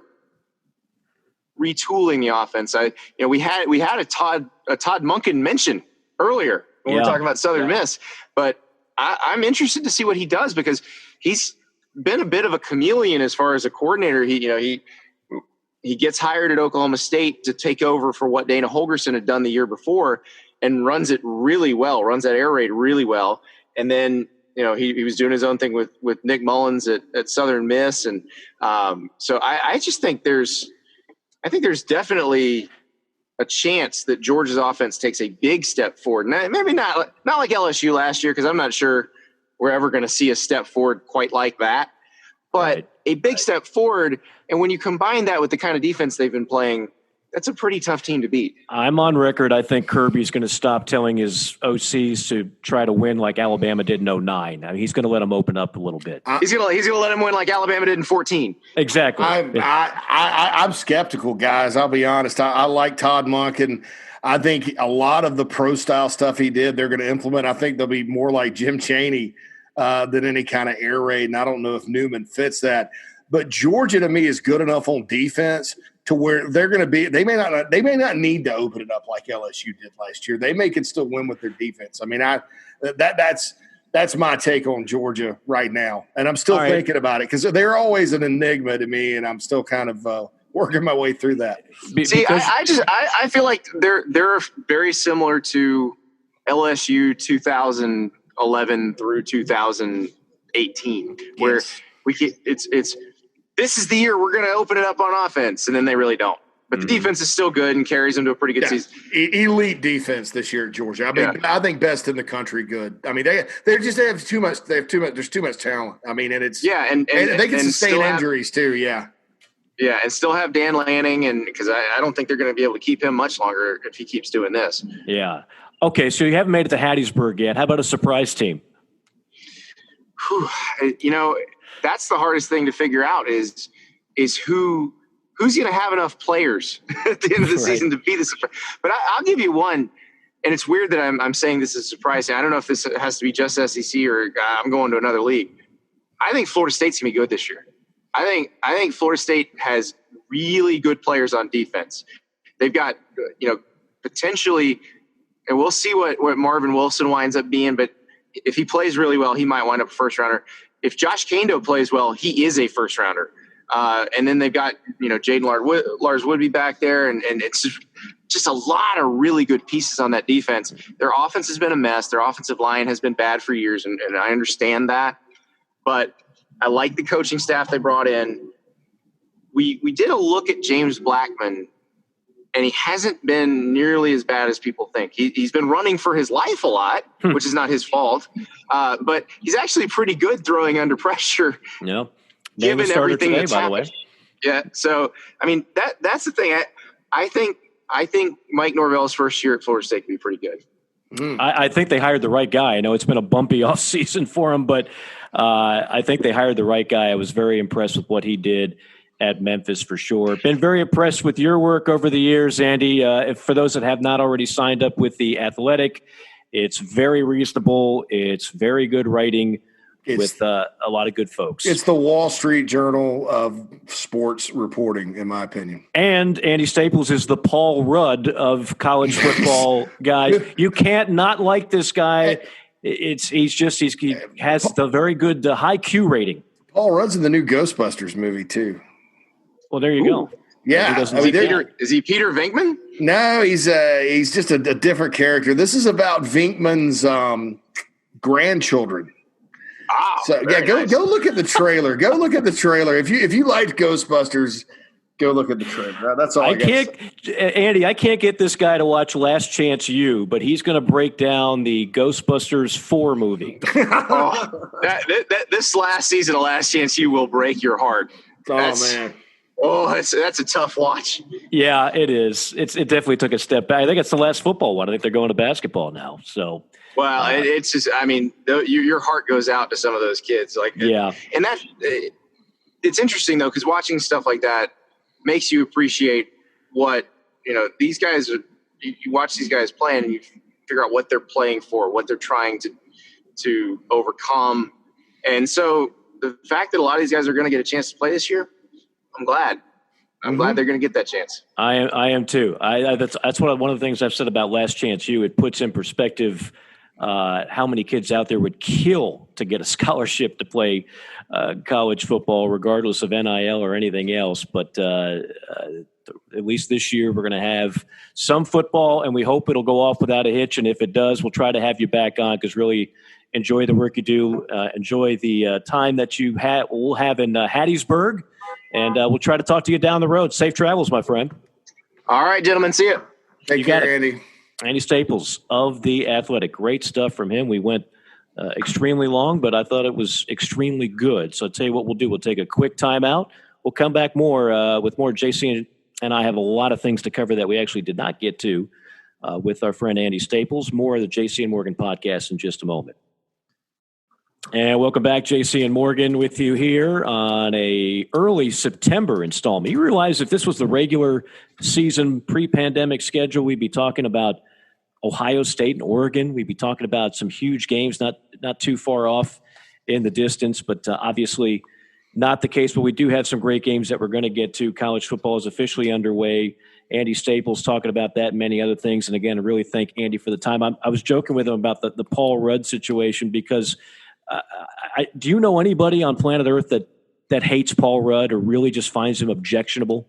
retooling the offense, we had a Todd Monken mention earlier when we were talking about Southern Miss, but I'm interested to see what he does because he's been a bit of a chameleon as far as a coordinator. He gets hired at Oklahoma State to take over for what Dana Holgorsen had done the year before and runs it really well, runs that air raid really well. And then, he was doing his own thing with Nick Mullins at Southern Miss. And so I just think there's definitely a chance that Georgia's offense takes a big step forward. Maybe not like LSU last year, because I'm not sure we're ever going to see a step forward quite like that, but a big step forward. And when you combine that with the kind of defense they've been playing, that's a pretty tough team to beat. I'm on record. I think Kirby's going to stop telling his OCs to try to win like Alabama did in 2009. I mean, he's going to let them open up a little bit. He's going to let them win like Alabama did in 2014. Exactly. I'm skeptical, guys. I'll be honest. I like Todd Monken. I think a lot of the pro-style stuff he did, they're going to implement. I think they'll be more like Jim Chaney than any kind of air raid, and I don't know if Newman fits that. But Georgia, to me, is good enough on defense to where they're going to be. They may not need to open it up like LSU did last year. They may can still win with their defense. I mean, that's that's my take on Georgia right now. And I'm still thinking about it because they're always an enigma to me, and I'm still kind of working my way through that. See, I feel like they're very similar to LSU 2011 through 2018, where this is the year we're going to open it up on offense, and then they really don't. But the defense is still good and carries them to a pretty good season. Elite defense this year at Georgia. I think best in the country. Good. I mean, they have too much. There's too much talent. I mean, and it's and they can sustain injuries too. Yeah. Yeah, and still have Dan Lanning, and because I don't think they're going to be able to keep him much longer if he keeps doing this. Yeah. Okay, so you haven't made it to Hattiesburg yet. How about a surprise team? Whew, that's the hardest thing to figure out is who's going to have enough players at the end of the season to be the surprise. But I'll give you one, and it's weird that I'm saying this is surprising. I don't know if this has to be just SEC or I'm going to another league. I think Florida State's going to be good this year. I think Florida State has really good players on defense. They've got, potentially, and we'll see what Marvin Wilson winds up being, but if he plays really well, he might wind up a first rounder. If Josh Kando plays well, he is a first rounder. And then they've got, Jaden Lars Woodby back there, and it's just a lot of really good pieces on that defense. Their offense has been a mess. Their offensive line has been bad for years, and I understand that. But I like the coaching staff they brought in. We did a look at James Blackman, and he hasn't been nearly as bad as people think. He's been running for his life a lot, which is not his fault. But he's actually pretty good throwing under pressure. Yeah. Given everything that's happened. Yeah. So, I mean, that's the thing. I think Mike Norvell's first year at Florida State could be pretty good. I think they hired the right guy. I know it's been a bumpy offseason for him, but I think they hired the right guy. I was very impressed with what he did at Memphis for sure. Been very impressed with your work over the years, Andy. For those that have not already signed up with The Athletic, it's very reasonable. It's very good writing with a lot of good folks. It's the Wall Street Journal of sports reporting, in my opinion. And Andy Staples is the Paul Rudd of college football guys. You can't not like this guy. He has the very good high Q rating. Paul Rudd's in the new Ghostbusters movie too. Well, there you go. Yeah, is he Peter Venkman? No, he's just a different character. This is about Venkman's grandchildren. Oh, so yeah, go look at the trailer. Go look at the trailer. If you liked Ghostbusters, go look at the trailer. That's all I can't. Andy, I can't get this guy to watch Last Chance U, but he's going to break down the Ghostbusters 4 movie. This last season of Last Chance U will break your heart. Man. Oh, that's a tough watch. Yeah, it is. It definitely took a step back. I think it's the last football one. I think they're going to basketball now. So. Well, it's just, I mean, your heart goes out to some of those kids. And it's interesting though, because watching stuff like that makes you appreciate what, these guys are, you watch these guys playing and you figure out what they're playing for, what they're trying to overcome. And so the fact that a lot of these guys are going to get a chance to play this year, I'm glad. I'm glad they're going to get that chance. I am too. That's one of the things I've said about Last Chance U. It puts in perspective how many kids out there would kill to get a scholarship to play college football, regardless of NIL or anything else. But at least this year we're going to have some football, and we hope it'll go off without a hitch. And if it does, we'll try to have you back on because really enjoy the work you do. Enjoy the time that we'll have in Hattiesburg, and we'll try to talk to you down the road. Safe travels, my friend. All right, gentlemen. See you. Take care, Andy. Andy Staples of The Athletic. Great stuff from him. We went extremely long, but I thought it was extremely good. So I'll tell you what we'll do. We'll take a quick timeout. We'll come back with more. JC and I have a lot of things to cover that we actually did not get to with our friend Andy Staples. More of the JC and Morgan podcast in just a moment. And welcome back, JC and Morgan, with you here on a early September installment. You realize if this was the regular season pre-pandemic schedule, we'd be talking about Ohio State and Oregon. We'd be talking about some huge games, not too far off in the distance. But obviously, not the case, but we do have some great games that we're going to get to. College football is officially underway. Andy Staples talking about that and many other things. And again, I really thank Andy for the time. I was joking with him about the Paul Rudd situation because do you know anybody on planet Earth that hates Paul Rudd or really just finds him objectionable?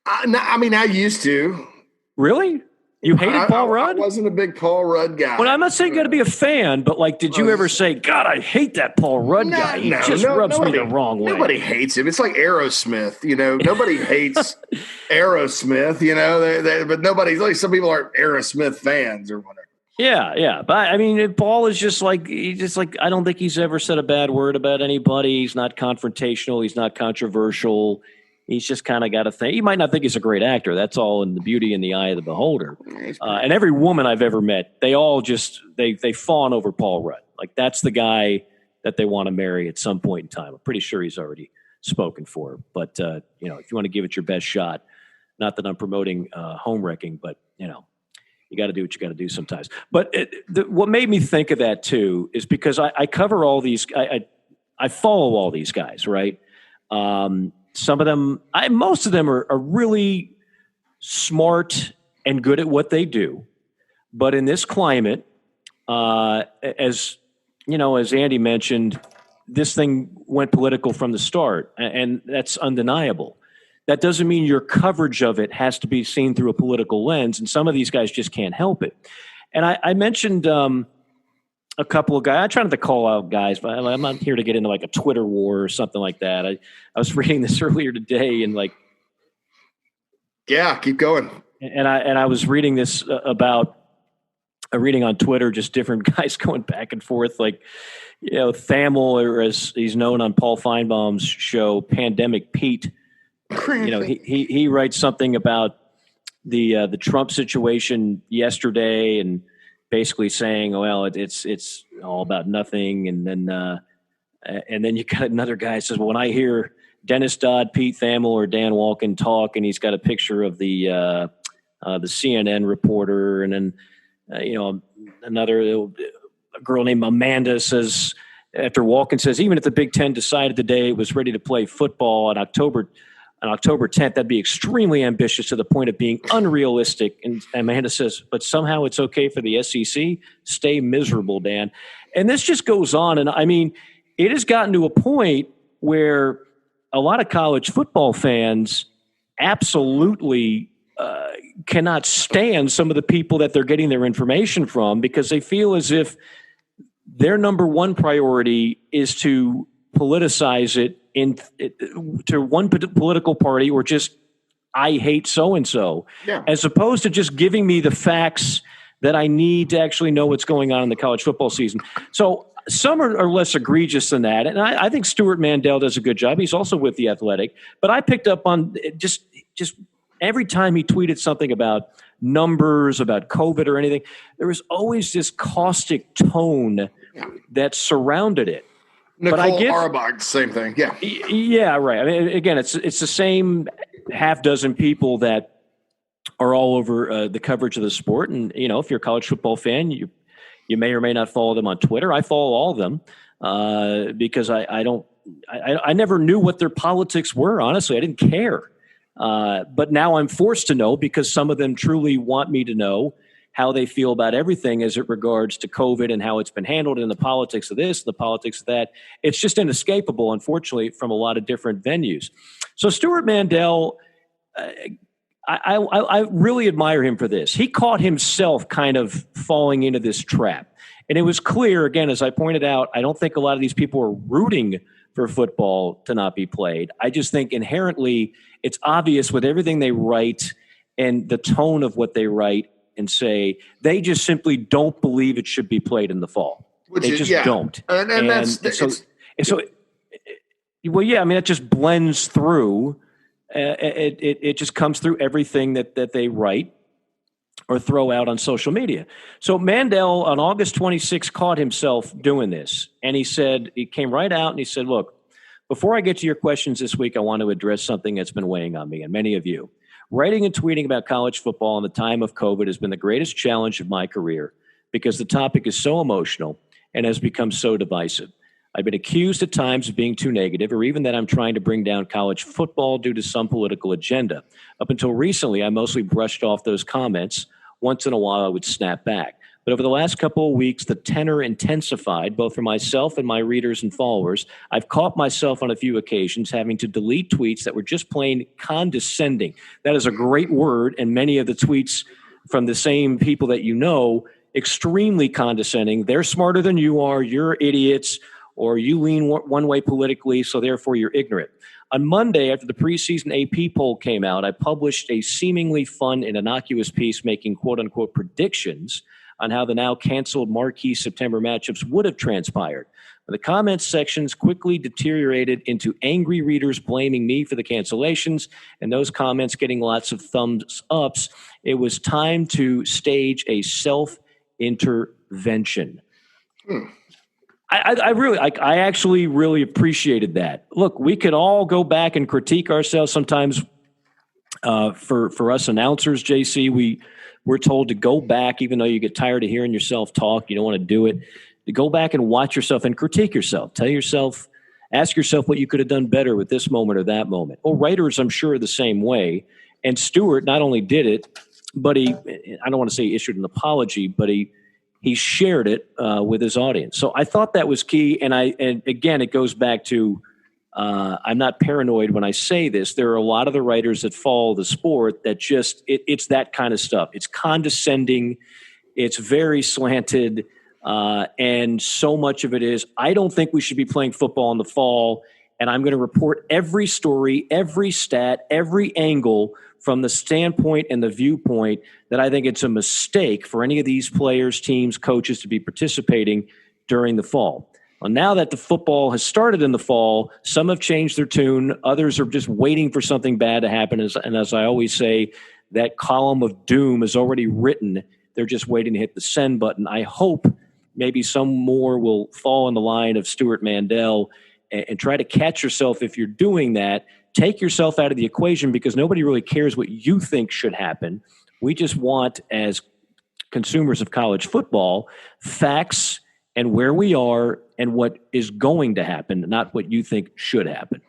I used to. Really? You hated Paul Rudd? I wasn't a big Paul Rudd guy. Well, I'm not saying you got to be a fan, but did you ever say, God, I hate that Paul Rudd guy? He just rubs me the wrong way. Nobody hates him. It's like Aerosmith, Nobody hates Aerosmith, but nobody, like some people aren't Aerosmith fans or whatever. Yeah. But Paul is just like I don't think he's ever said a bad word about anybody. He's not confrontational. He's not controversial. He's just kind of got a thing. He might not think he's a great actor. That's all in the beauty in the eye of the beholder. And every woman I've ever met, they all just they fawn over Paul Rudd. Like that's the guy that they want to marry at some point in time. I'm pretty sure he's already spoken for. But if you want to give it your best shot, not that I'm promoting home wrecking, but you got to do what you got to do sometimes. But what made me think of that too is because I cover all these. I follow all these guys, right? Some of them, most of them are really smart and good at what they do. But in this climate, as Andy mentioned, this thing went political from the start, and that's undeniable. That doesn't mean your coverage of it has to be seen through a political lens, and some of these guys just can't help it. And I mentioned a couple of guys. I try not to call out guys, but I'm not here to get into like a Twitter war or something like that. I was reading this earlier today and keep going. And I was reading this about reading on Twitter, just different guys going back and forth, Thamel, or as he's known on Paul Feinbaum's show, Pandemic Pete. He writes something about the Trump situation yesterday and basically saying, well, it's all about nothing. And then you got another guy who says, well, when I hear Dennis Dodd, Pete Thamel, or Dan Walken talk, and he's got a picture of the CNN reporter, and then a girl named Amanda says, after Walken says, even if the Big Ten decided today it was ready to play football on October 10th, that'd be extremely ambitious to the point of being unrealistic. And Amanda says, but somehow it's okay for the SEC? Stay miserable, Dan. And this just goes on. And it has gotten to a point where a lot of college football fans absolutely cannot stand some of the people that they're getting their information from, because they feel as if their number one priority is to politicize it to one political party, or just I hate so-and-so, as opposed to just giving me the facts that I need to actually know what's going on in the college football season. So some are less egregious than that. And I think Stuart Mandel does a good job. He's also with The Athletic. But I picked up on just every time he tweeted something about numbers, about COVID or anything, there was always this caustic tone that surrounded it. Nicole Auerbach, same thing. Yeah. Yeah, right. Again, it's the same half dozen people that are all over the coverage of the sport. And, if you're a college football fan, you may or may not follow them on Twitter. I follow all of them because I never knew what their politics were. Honestly, I didn't care. But now I'm forced to know, because some of them truly want me to know how they feel about everything as it regards to COVID and how it's been handled, and the politics of this, the politics of that. It's just inescapable, unfortunately, from a lot of different venues. So Stuart Mandel, I really admire him for this. He caught himself kind of falling into this trap. And it was clear, again, as I pointed out, I don't think a lot of these people are rooting for football to not be played. I just think inherently it's obvious with everything they write and the tone of what they write and say, they just simply don't believe it should be played in the fall. They just don't. And that's well, yeah, it just blends through. It just comes through everything that they write or throw out on social media. So Mandel on August 26th caught himself doing this. And he came right out and he said, look, before I get to your questions this week, I want to address something that's been weighing on me and many of you. Writing and tweeting about college football in the time of COVID has been the greatest challenge of my career, because the topic is so emotional and has become so divisive. I've been accused at times of being too negative or even that I'm trying to bring down college football due to some political agenda. Up until recently, I mostly brushed off those comments. Once in a while, I would snap back. But over the last couple of weeks, the tenor intensified, both for myself and my readers and followers. I've caught myself on a few occasions having to delete tweets that were just plain condescending. That is a great word, and many of the tweets from the same people that you know, extremely condescending. They're smarter than you are. You're idiots, or you lean one way politically, so therefore you're ignorant. On Monday, after the preseason AP poll came out, I published a seemingly fun and innocuous piece making quote-unquote predictions on how the now canceled marquee September matchups would have transpired. The comments sections quickly deteriorated into angry readers blaming me for the cancellations, and those comments getting lots of thumbs ups. It was time to stage a self-intervention. I actually really appreciated that. Look, we could all go back and critique ourselves sometimes. For us announcers, JC, we're told to go back, even though you get tired of hearing yourself talk, you don't want to do it, to go back and watch yourself and critique yourself. Ask yourself what you could have done better with this moment or that moment. Well, writers, I'm sure, are the same way. And Stewart not only did it, but I don't want to say he issued an apology, but he shared it with his audience. So I thought that was key. And again, it goes back to, I'm not paranoid when I say this. There are a lot of the writers that follow the sport that just, it's that kind of stuff. It's condescending. It's very slanted. And so much of it is, I don't think we should be playing football in the fall. And I'm going to report every story, every stat, every angle from the standpoint and the viewpoint that I think it's a mistake for any of these players, teams, coaches to be participating during the fall. Well, now that the football has started in the fall, some have changed their tune. Others are just waiting for something bad to happen. And as I always say, that column of doom is already written. They're just waiting to hit the send button. I hope maybe some more will fall in the line of Stuart Mandel and try to catch yourself if you're doing that. Take yourself out of the equation because nobody really cares what you think should happen. We just want, as consumers of college football, facts and where we are and what is going to happen, not what you think should happen.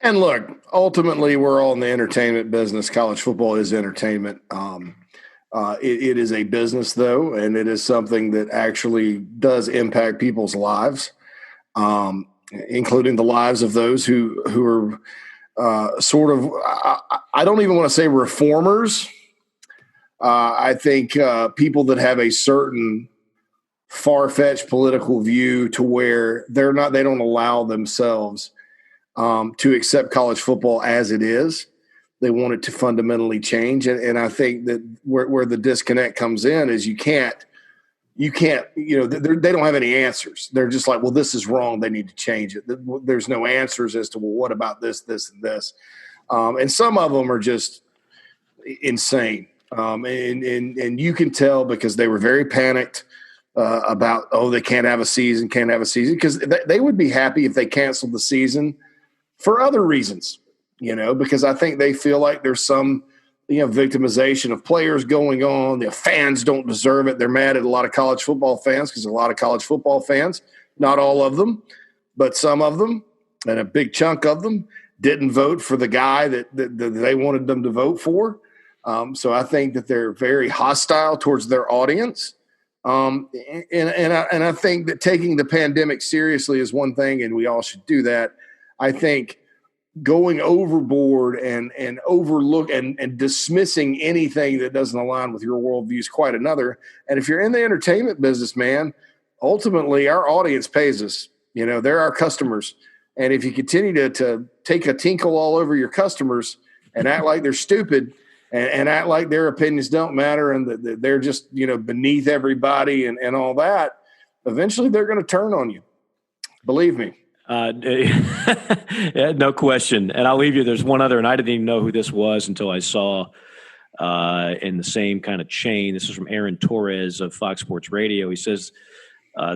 And look, ultimately, we're all in the entertainment business. College football is entertainment. It is a business, though, and it is something that actually does impact people's lives, including the lives of those who are sort of, I don't even want to say reformers. I think people that have a certain far-fetched political view to where they don't allow themselves to accept college football as it is. They want it to fundamentally change. And I think that where the disconnect comes in is you can't, they don't have any answers. They're just like, well, this is wrong. They need to change it. There's no answers as to, well, what about this, this, and this? And some of them are just insane. And you can tell because they were very panicked about, they can't have a season, because they would be happy if they canceled the season for other reasons, because I think they feel like there's some, victimization of players going on. The fans don't deserve it. They're mad at a lot of college football fans because a lot of college football fans, not all of them, but some of them, and a big chunk of them didn't vote for the guy that they wanted them to vote for. So I think that they're very hostile towards their audience. And I think that taking the pandemic seriously is one thing, and we all should do that. I think going overboard and overlook and dismissing anything that doesn't align with your worldview is quite another. And if you're in the entertainment business, man, ultimately our audience pays us. They're our customers. And if you continue to take a tinkle all over your customers and act like they're stupid and act like their opinions don't matter and that they're just, beneath everybody and all that, eventually they're going to turn on you. Believe me. Yeah, no question. And I'll leave you. There's one other, and I didn't even know who this was until I saw in the same kind of chain. This is from Aaron Torres of Fox Sports Radio. He says,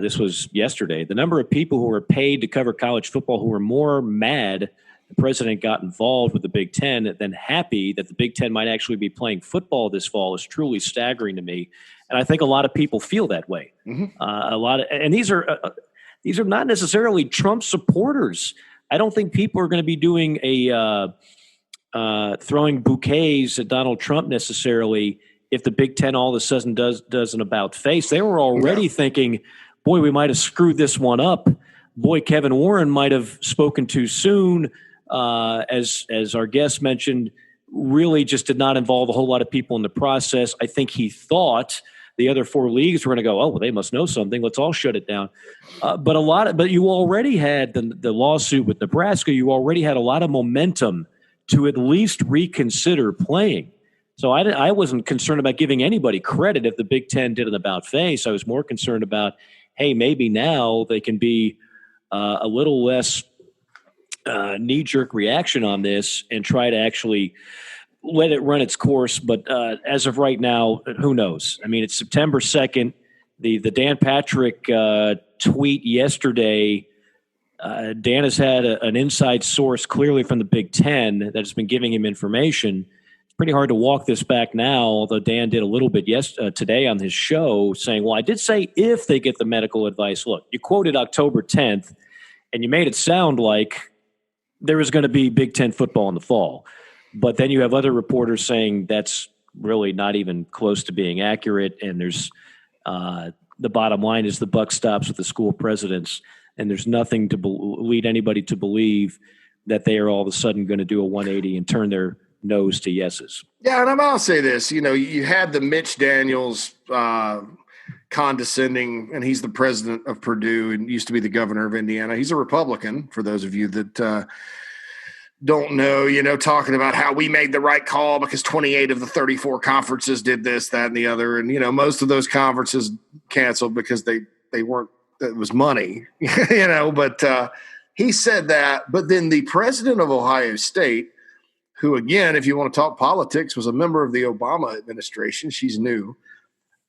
this was yesterday, the number of people who were paid to cover college football who were more mad the president got involved with the Big Ten than happy that the Big Ten might actually be playing football this fall is truly staggering to me. And I think a lot of people feel that way. Mm-hmm. And these are these are not necessarily Trump supporters. I don't think people are going to be doing throwing bouquets at Donald Trump necessarily if the Big Ten all of a sudden does an about face. They were already thinking, boy, we might have screwed this one up. Boy, Kevin Warren might have spoken too soon. As our guest mentioned, really just did not involve a whole lot of people in the process. I think he thought the other 4 leagues were going to go, oh, well, they must know something. Let's all shut it down. But you already had the lawsuit with Nebraska. You already had a lot of momentum to at least reconsider playing. So I wasn't concerned about giving anybody credit if the Big Ten did an about face. I was more concerned about, hey, maybe now they can be a little less knee-jerk reaction on this and try to actually let it run its course. But as of right now, who knows? I mean, it's September 2nd. The Dan Patrick tweet yesterday, Dan has had an inside source clearly from the Big Ten that has been giving him information. It's pretty hard to walk this back now, although Dan did a little bit today on his show saying, well, I did say if they get the medical advice. Look, you quoted October 10th, and you made it sound like there was going to be Big Ten football in the fall. But then you have other reporters saying that's really not even close to being accurate, and there's the bottom line is the buck stops with the school presidents, and there's nothing to lead anybody to believe that they are all of a sudden going to do a 180 and turn their nose to yeses. Yeah, and I'll say this. You had the Mitch Daniels condescending, and he's the president of Purdue and used to be the governor of Indiana. He's a Republican, for those of you that don't know, talking about how we made the right call because 28 of the 34 conferences did this, that, and the other. And, most of those conferences canceled because they weren't – it was money, But he said that. But then the president of Ohio State, who, again, if you want to talk politics, was a member of the Obama administration – she's new –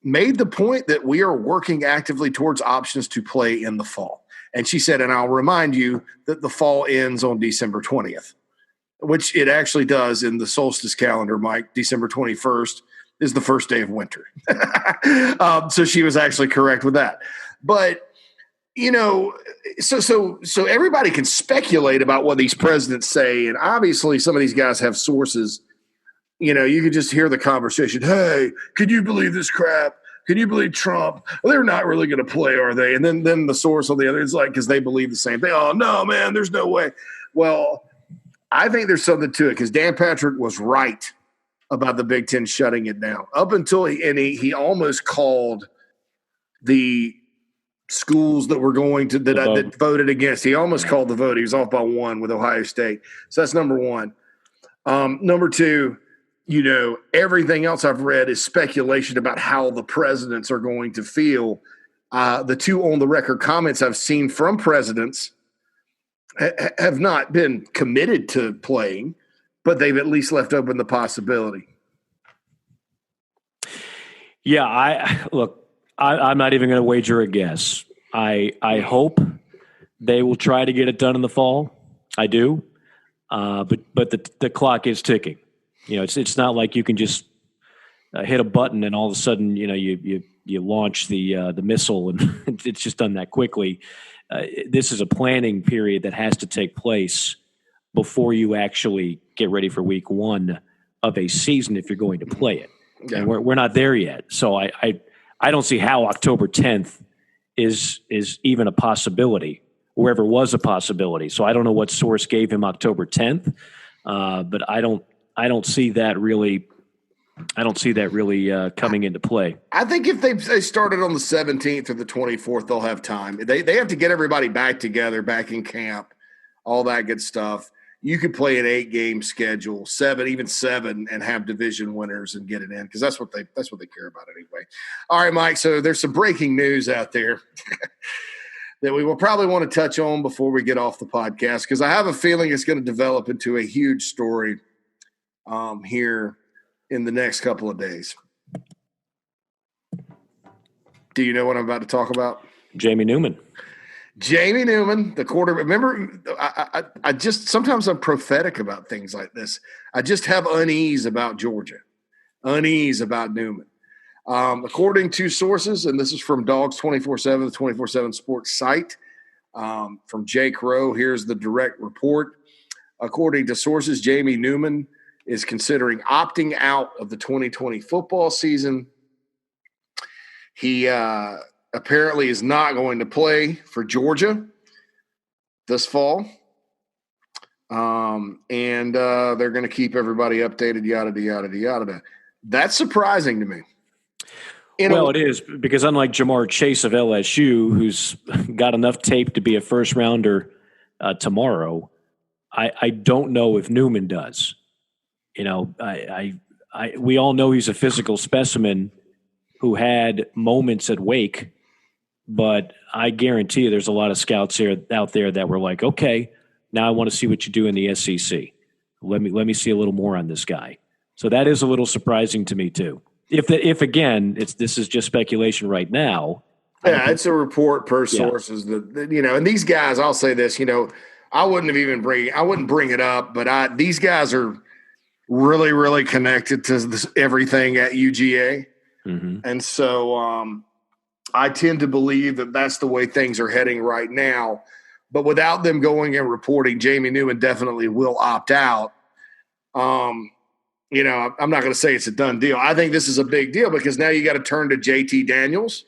made the point that we are working actively towards options to play in the fall. And she said, and I'll remind you that the fall ends on December 20th, which it actually does in the solstice calendar, Mike. December 21st is the first day of winter. So she was actually correct with that. But, so everybody can speculate about what these presidents say. And obviously some of these guys have sources. You could just hear the conversation. Hey, could you believe this crap? Can you believe Trump? Well, they're not really going to play, are they? And then the source on the other is like, because they believe the same thing. Oh, no, man, there's no way. Well, I think there's something to it because Dan Patrick was right about the Big Ten shutting it down. Up until he almost called the schools that were going to that voted against. He almost called the vote. He was off by 1 with Ohio State. So that's number one. Number two, everything else I've read is speculation about how the presidents are going to feel. The two on-the-record comments I've seen from presidents have not been committed to playing, but they've at least left open the possibility. Yeah, I'm not even going to wager a guess. I hope they will try to get it done in the fall. I do, but the clock is ticking. It's not like you can just hit a button and all of a sudden, you launch the missile and it's just done that quickly. This is a planning period that has to take place before you actually get ready for week 1 of a season if you're going to play it. Yeah. And we're not there yet. So I don't see how October 10th is even a possibility or ever was a possibility. So I don't know what source gave him October 10th, but I don't see that really. I don't see that really coming into play. I think if they started on the 17th or the 24th, they'll have time. They have to get everybody back together, back in camp, all that good stuff. You could play an 8-game schedule, 7, and have division winners and get it in because that's what they care about anyway. All right, Mike. So there's some breaking news out there that we will probably want to touch on before we get off the podcast because I have a feeling it's going to develop into a huge story here in the next couple of days. Do you know what I'm about to talk about? Jamie Newman, the quarterback. Remember, I just sometimes I'm prophetic about things like this. I just have unease about Georgia, unease about Newman. According to sources, and this is from Dogs 24/7, the 24/7 sports site, From Jake Rowe, here's the direct report. According to sources, Jamie Newman is considering opting out of the 2020 football season. He apparently is not going to play for Georgia this fall. And they're going to keep everybody updated, yada, yada, yada. That's surprising to me. It is, because unlike Jamar Chase of LSU, who's got enough tape to be a first rounder tomorrow, I don't know if Newman does. We all know he's a physical specimen who had moments at Wake, but I guarantee you there's a lot of scouts out there that were like, okay, now I want to see what you do in the SEC. Let me see a little more on this guy. So that is a little surprising to me too. If again, this is just speculation right now. Yeah, it's a report per sources that and these guys, I'll say this, I wouldn't bring it up, but these guys are really, really connected to everything at UGA. Mm-hmm. And so I tend to believe that that's the way things are heading right now. But without them going and reporting, Jamie Newman definitely will opt out. I'm not going to say it's a done deal. I think this is a big deal because now you got to turn to JT Daniels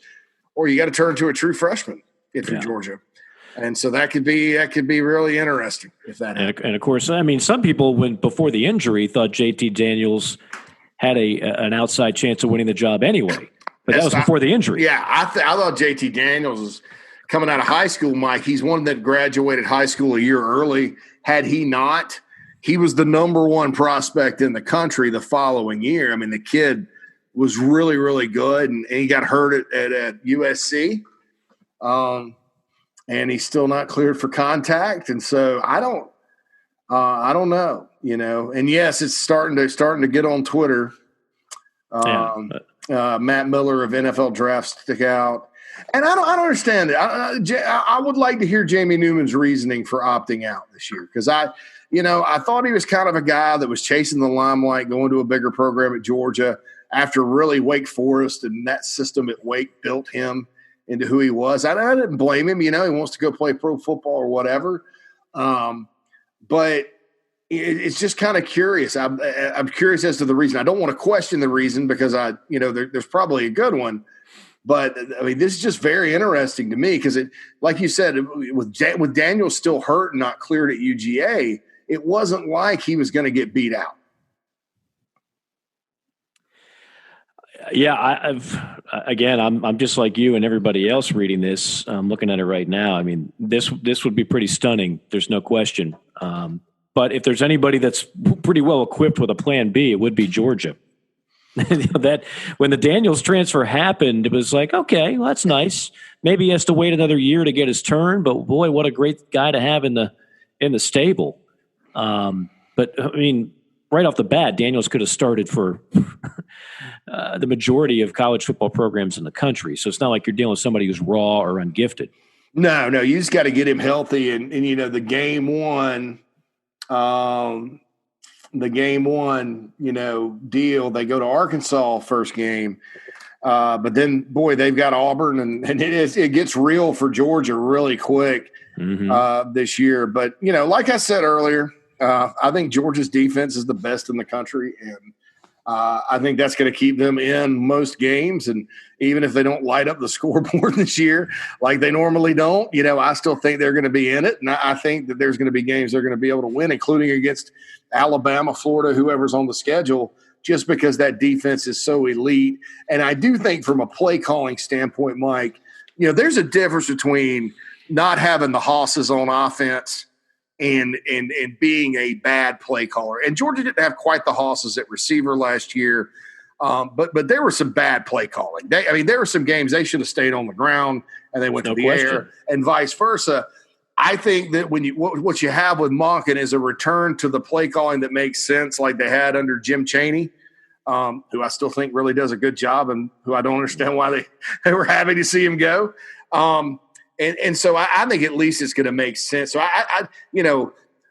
or you got to turn to a true freshman if you're Georgia. And so that could be really interesting if that happens. And of course, I mean, some people before the injury thought JT Daniels had an outside chance of winning the job anyway. But that was before the injury. Yeah, I thought JT Daniels was coming out of high school, Mike. He's one that graduated high school a year early. Had he not, he was the number one prospect in the country the following year. I mean, the kid was really, really good, and he got hurt at USC. And he's still not cleared for contact. And so I don't know, and yes, it's starting to get on Twitter. Matt Miller of NFL Draft stick out. And I don't understand it. I would like to hear Jamie Newman's reasoning for opting out this year. Cause I thought he was kind of a guy that was chasing the limelight, going to a bigger program at Georgia after really Wake Forest and that system at Wake built him into who he was. I didn't blame him. He wants to go play pro football or whatever. But it's just kind of curious. I'm curious as to the reason. I don't want to question the reason because there's probably a good one. But I mean, this is just very interesting to me because like you said, with Daniel still hurt and not cleared at UGA, it wasn't like he was going to get beat out. Yeah, I'm just like you and everybody else reading this. I'm looking at it right now. I mean, this would be pretty stunning. There's no question. But if there's anybody that's pretty well equipped with a plan B, it would be Georgia. That when the Daniels transfer happened, it was like, okay, well, that's nice. Maybe he has to wait another year to get his turn, but boy, what a great guy to have in the stable. But I mean, right off the bat, Daniels could have started for the majority of college football programs in the country. So it's not like you're dealing with somebody who's raw or ungifted. No, you just got to get him healthy. And the game one, deal, they go to Arkansas first game. But then, boy, they've got Auburn, and it gets real for Georgia really quick this year. But, like I said earlier, I think Georgia's defense is the best in the country, and I think that's going to keep them in most games. And even if they don't light up the scoreboard this year like they normally don't, I still think they're going to be in it. And I think that there's going to be games they're going to be able to win, including against Alabama, Florida, whoever's on the schedule, just because that defense is so elite. And I do think from a play calling standpoint, Mike, there's a difference between not having the hosses on offense and being a bad play caller. And Georgia didn't have quite the hosses at receiver last year, but there were some bad play calling. There were some games they should have stayed on the ground and they went to the air, and vice versa. I think that what you have with Monken is a return to the play calling that makes sense, like they had under Jim Chaney, who I still think really does a good job, and who I don't understand why they were happy to see him go. And so I think at least it's going to make sense. So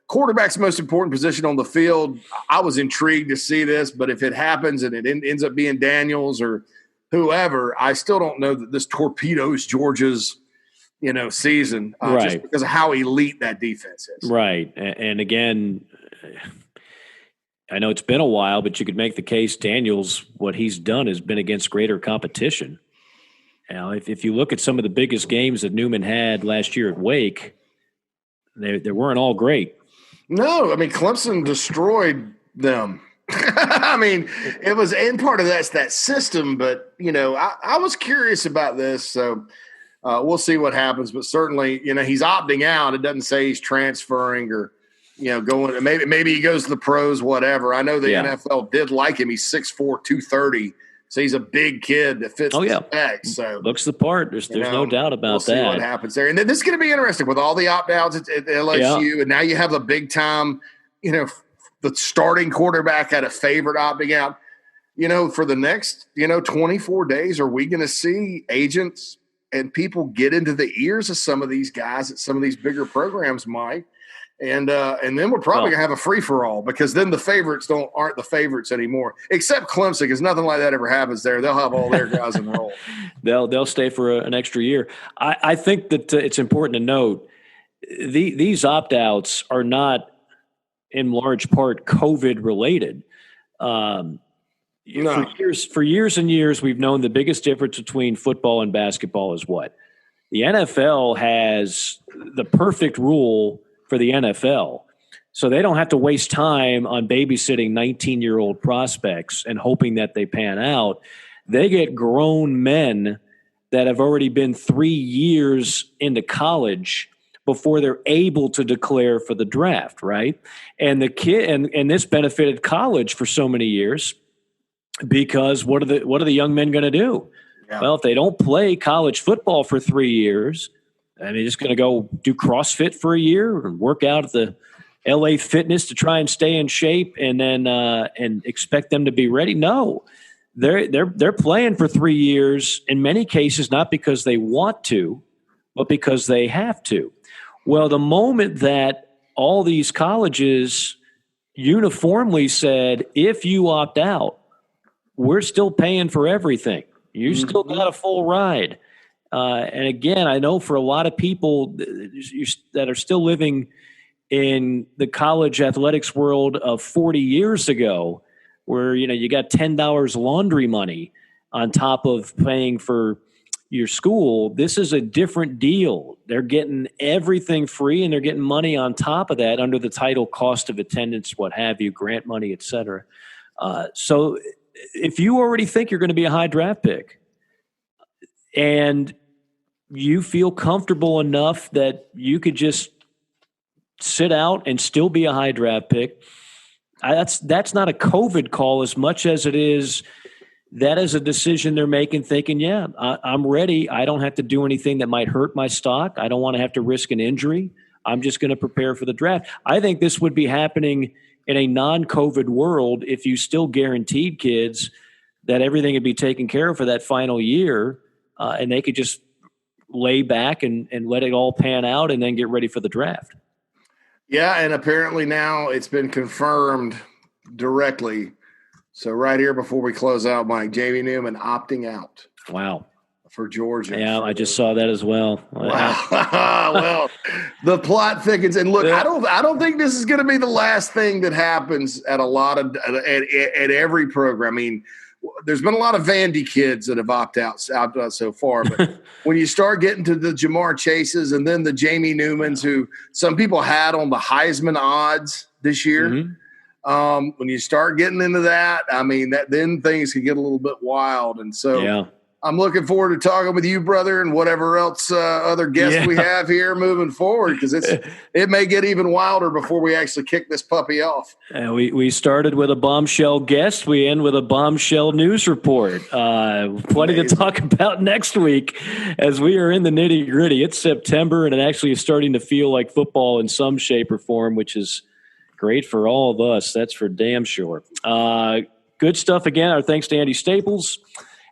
quarterback's the most important position on the field. I was intrigued to see this, but if it happens and it ends up being Daniels or whoever, I still don't know that this torpedoes Georgia's season Right. just because of how elite that defense is. Right. And again, I know it's been a while, but you could make the case Daniels, what he's done has been against greater competition. Now, if you look at some of the biggest games that Newman had last year at Wake, they weren't all great. No, I mean, Clemson destroyed them. I mean, it was, and part of that's that system, but, I was curious about this, so we'll see what happens. But certainly, he's opting out. It doesn't say he's transferring or, going. Maybe he goes to the pros, whatever. I know the NFL did like him. He's 6'4", 230. So he's a big kid that fits the specs. So looks the part. There's no doubt about that. We'll see what happens there. And then this is going to be interesting with all the opt-outs at LSU. And now you have the big time, the starting quarterback at a favorite opting out. For the next, 24 days, are we going to see agents and people get into the ears of some of these guys at some of these bigger programs, Mike? And then we're probably gonna have a free for all, because then the favorites aren't the favorites anymore, except Clemson, because nothing like that ever happens there. They'll have all their guys enrolled. They'll stay for an extra year. I think that it's important to note these opt outs are not in large part COVID related. No. For years and years, we've known the biggest difference between football and basketball is what? The NFL has the perfect rule for the NFL. So they don't have to waste time on babysitting 19-year-old prospects and hoping that they pan out. They get grown men that have already been 3 years into college before they're able to declare for the draft, right? And the kid and this benefited college for so many years, because what are the young men going to do? Yeah. Well, if they don't play college football for 3 years, I mean, just going to go do CrossFit for a year and work out at the LA Fitness to try and stay in shape, and then and expect them to be ready? No, they're playing for 3 years in many cases, not because they want to, but because they have to. Well, the moment that all these colleges uniformly said, if you opt out, we're still paying for everything. You still got a full ride. And again, I know for a lot of people that are still living in the college athletics world of 40 years ago, where, you got $10 laundry money on top of paying for your school, this is a different deal. They're getting everything free, and they're getting money on top of that under the title cost of attendance, what have you, grant money, et cetera. So if you already think you're going to be a high draft pick and you feel comfortable enough that you could just sit out and still be a high draft pick, that's not a COVID call as much as it is that is a decision they're making, thinking, I'm ready. I don't have to do anything that might hurt my stock. I don't want to have to risk an injury. I'm just going to prepare for the draft. I think this would be happening in a non-COVID world if you still guaranteed kids that everything would be taken care of for that final year, and they could just lay back and let it all pan out and then get ready for the draft. Yeah, and apparently now it's been confirmed directly. So right here before we close out, Mike, Jamie Newman opting out. Wow. For Georgia. Yeah, I just saw that as well. Wow. Well, the plot thickens. And look, I don't think this is going to be the last thing that happens at at every program. I mean, there's been a lot of Vandy kids that have opted out so far, but when you start getting to the Jamar Chases and then the Jamie Newmans, who some people had on the Heisman odds this year, when you start getting into that, I mean, then things can get a little bit wild. And so I'm looking forward to talking with you, brother, and whatever else other guests we have here moving forward, because it may get even wilder before we actually kick this puppy off. We started with a bombshell guest. We end with a bombshell news report. Plenty to talk about next week as we are in the nitty-gritty. It's September, and it actually is starting to feel like football in some shape or form, which is great for all of us. That's for damn sure. Good stuff again. Our thanks to Andy Staples.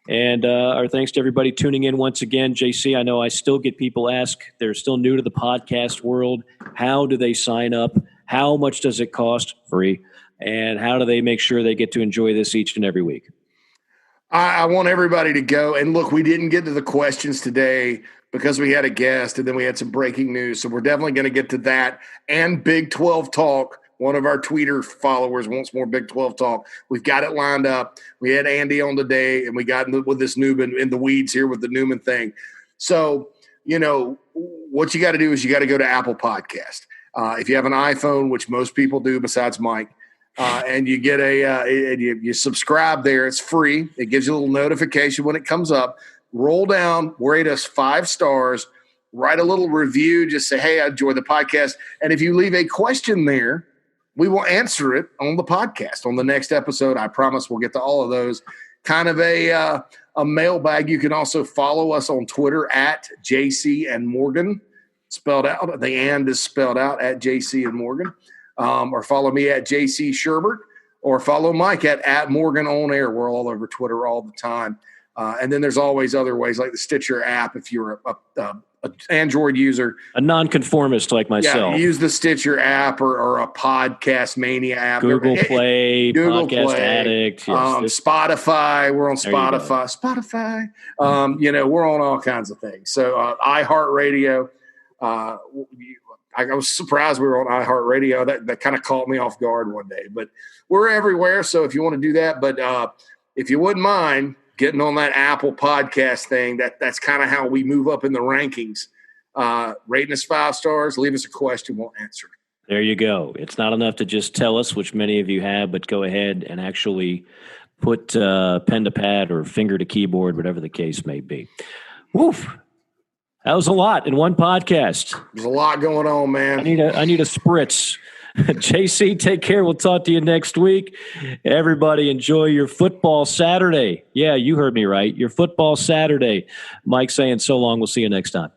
And our thanks to everybody tuning in once again. JC, I know I still get people ask, they're still new to the podcast world, how do they sign up? How much does it cost? Free. And how do they make sure they get to enjoy this each and every week? I want everybody to go. And look, we didn't get to the questions today, because we had a guest and then we had some breaking news. So we're definitely going to get to that and Big 12 talk. One of our Twitter followers wants more Big 12 talk. We've got it lined up. We had Andy on today, and we got with this Newman in the weeds here with the Newman thing. So, what you got to do is you got to go to Apple Podcast. If you have an iPhone, which most people do besides Mike, and you get you subscribe there, it's free. It gives you a little notification when it comes up. Roll down, rate us 5 stars, write a little review, just say, hey, I enjoy the podcast. And if you leave a question there, we will answer it on the podcast on the next episode. I promise we'll get to all of those. Kind of a mailbag. You can also follow us on Twitter at JC and Morgan, spelled out. The and is spelled out at JC and Morgan. Or follow me at JC Shurburtt, or follow Mike at Morgan On Air. We're all over Twitter all the time. And then there's always other ways, like the Stitcher app. If you're a Android user, a nonconformist like myself, use the Stitcher app or a Podcast Mania app. Google Play, Podcast Addict, Spotify. We're on Spotify. We're on all kinds of things. So iHeartRadio. I was surprised we were on iHeartRadio. That kind of caught me off guard one day. But we're everywhere. So if you want to do that, but if you wouldn't mind getting on that Apple Podcast thing, that's kind of how we move up in the rankings. Rating us 5 stars, leave us a question, we'll answer it. There you go. It's not enough to just tell us, which many of you have, but go ahead and actually put pen to pad or finger to keyboard, whatever the case may be. Woof. That was a lot in one podcast. There's a lot going on, man. I need a spritz. JC, take care. We'll talk to you next week. Everybody enjoy your football Saturday. Yeah, you heard me right. Your football Saturday. Mike saying so long. We'll see you next time.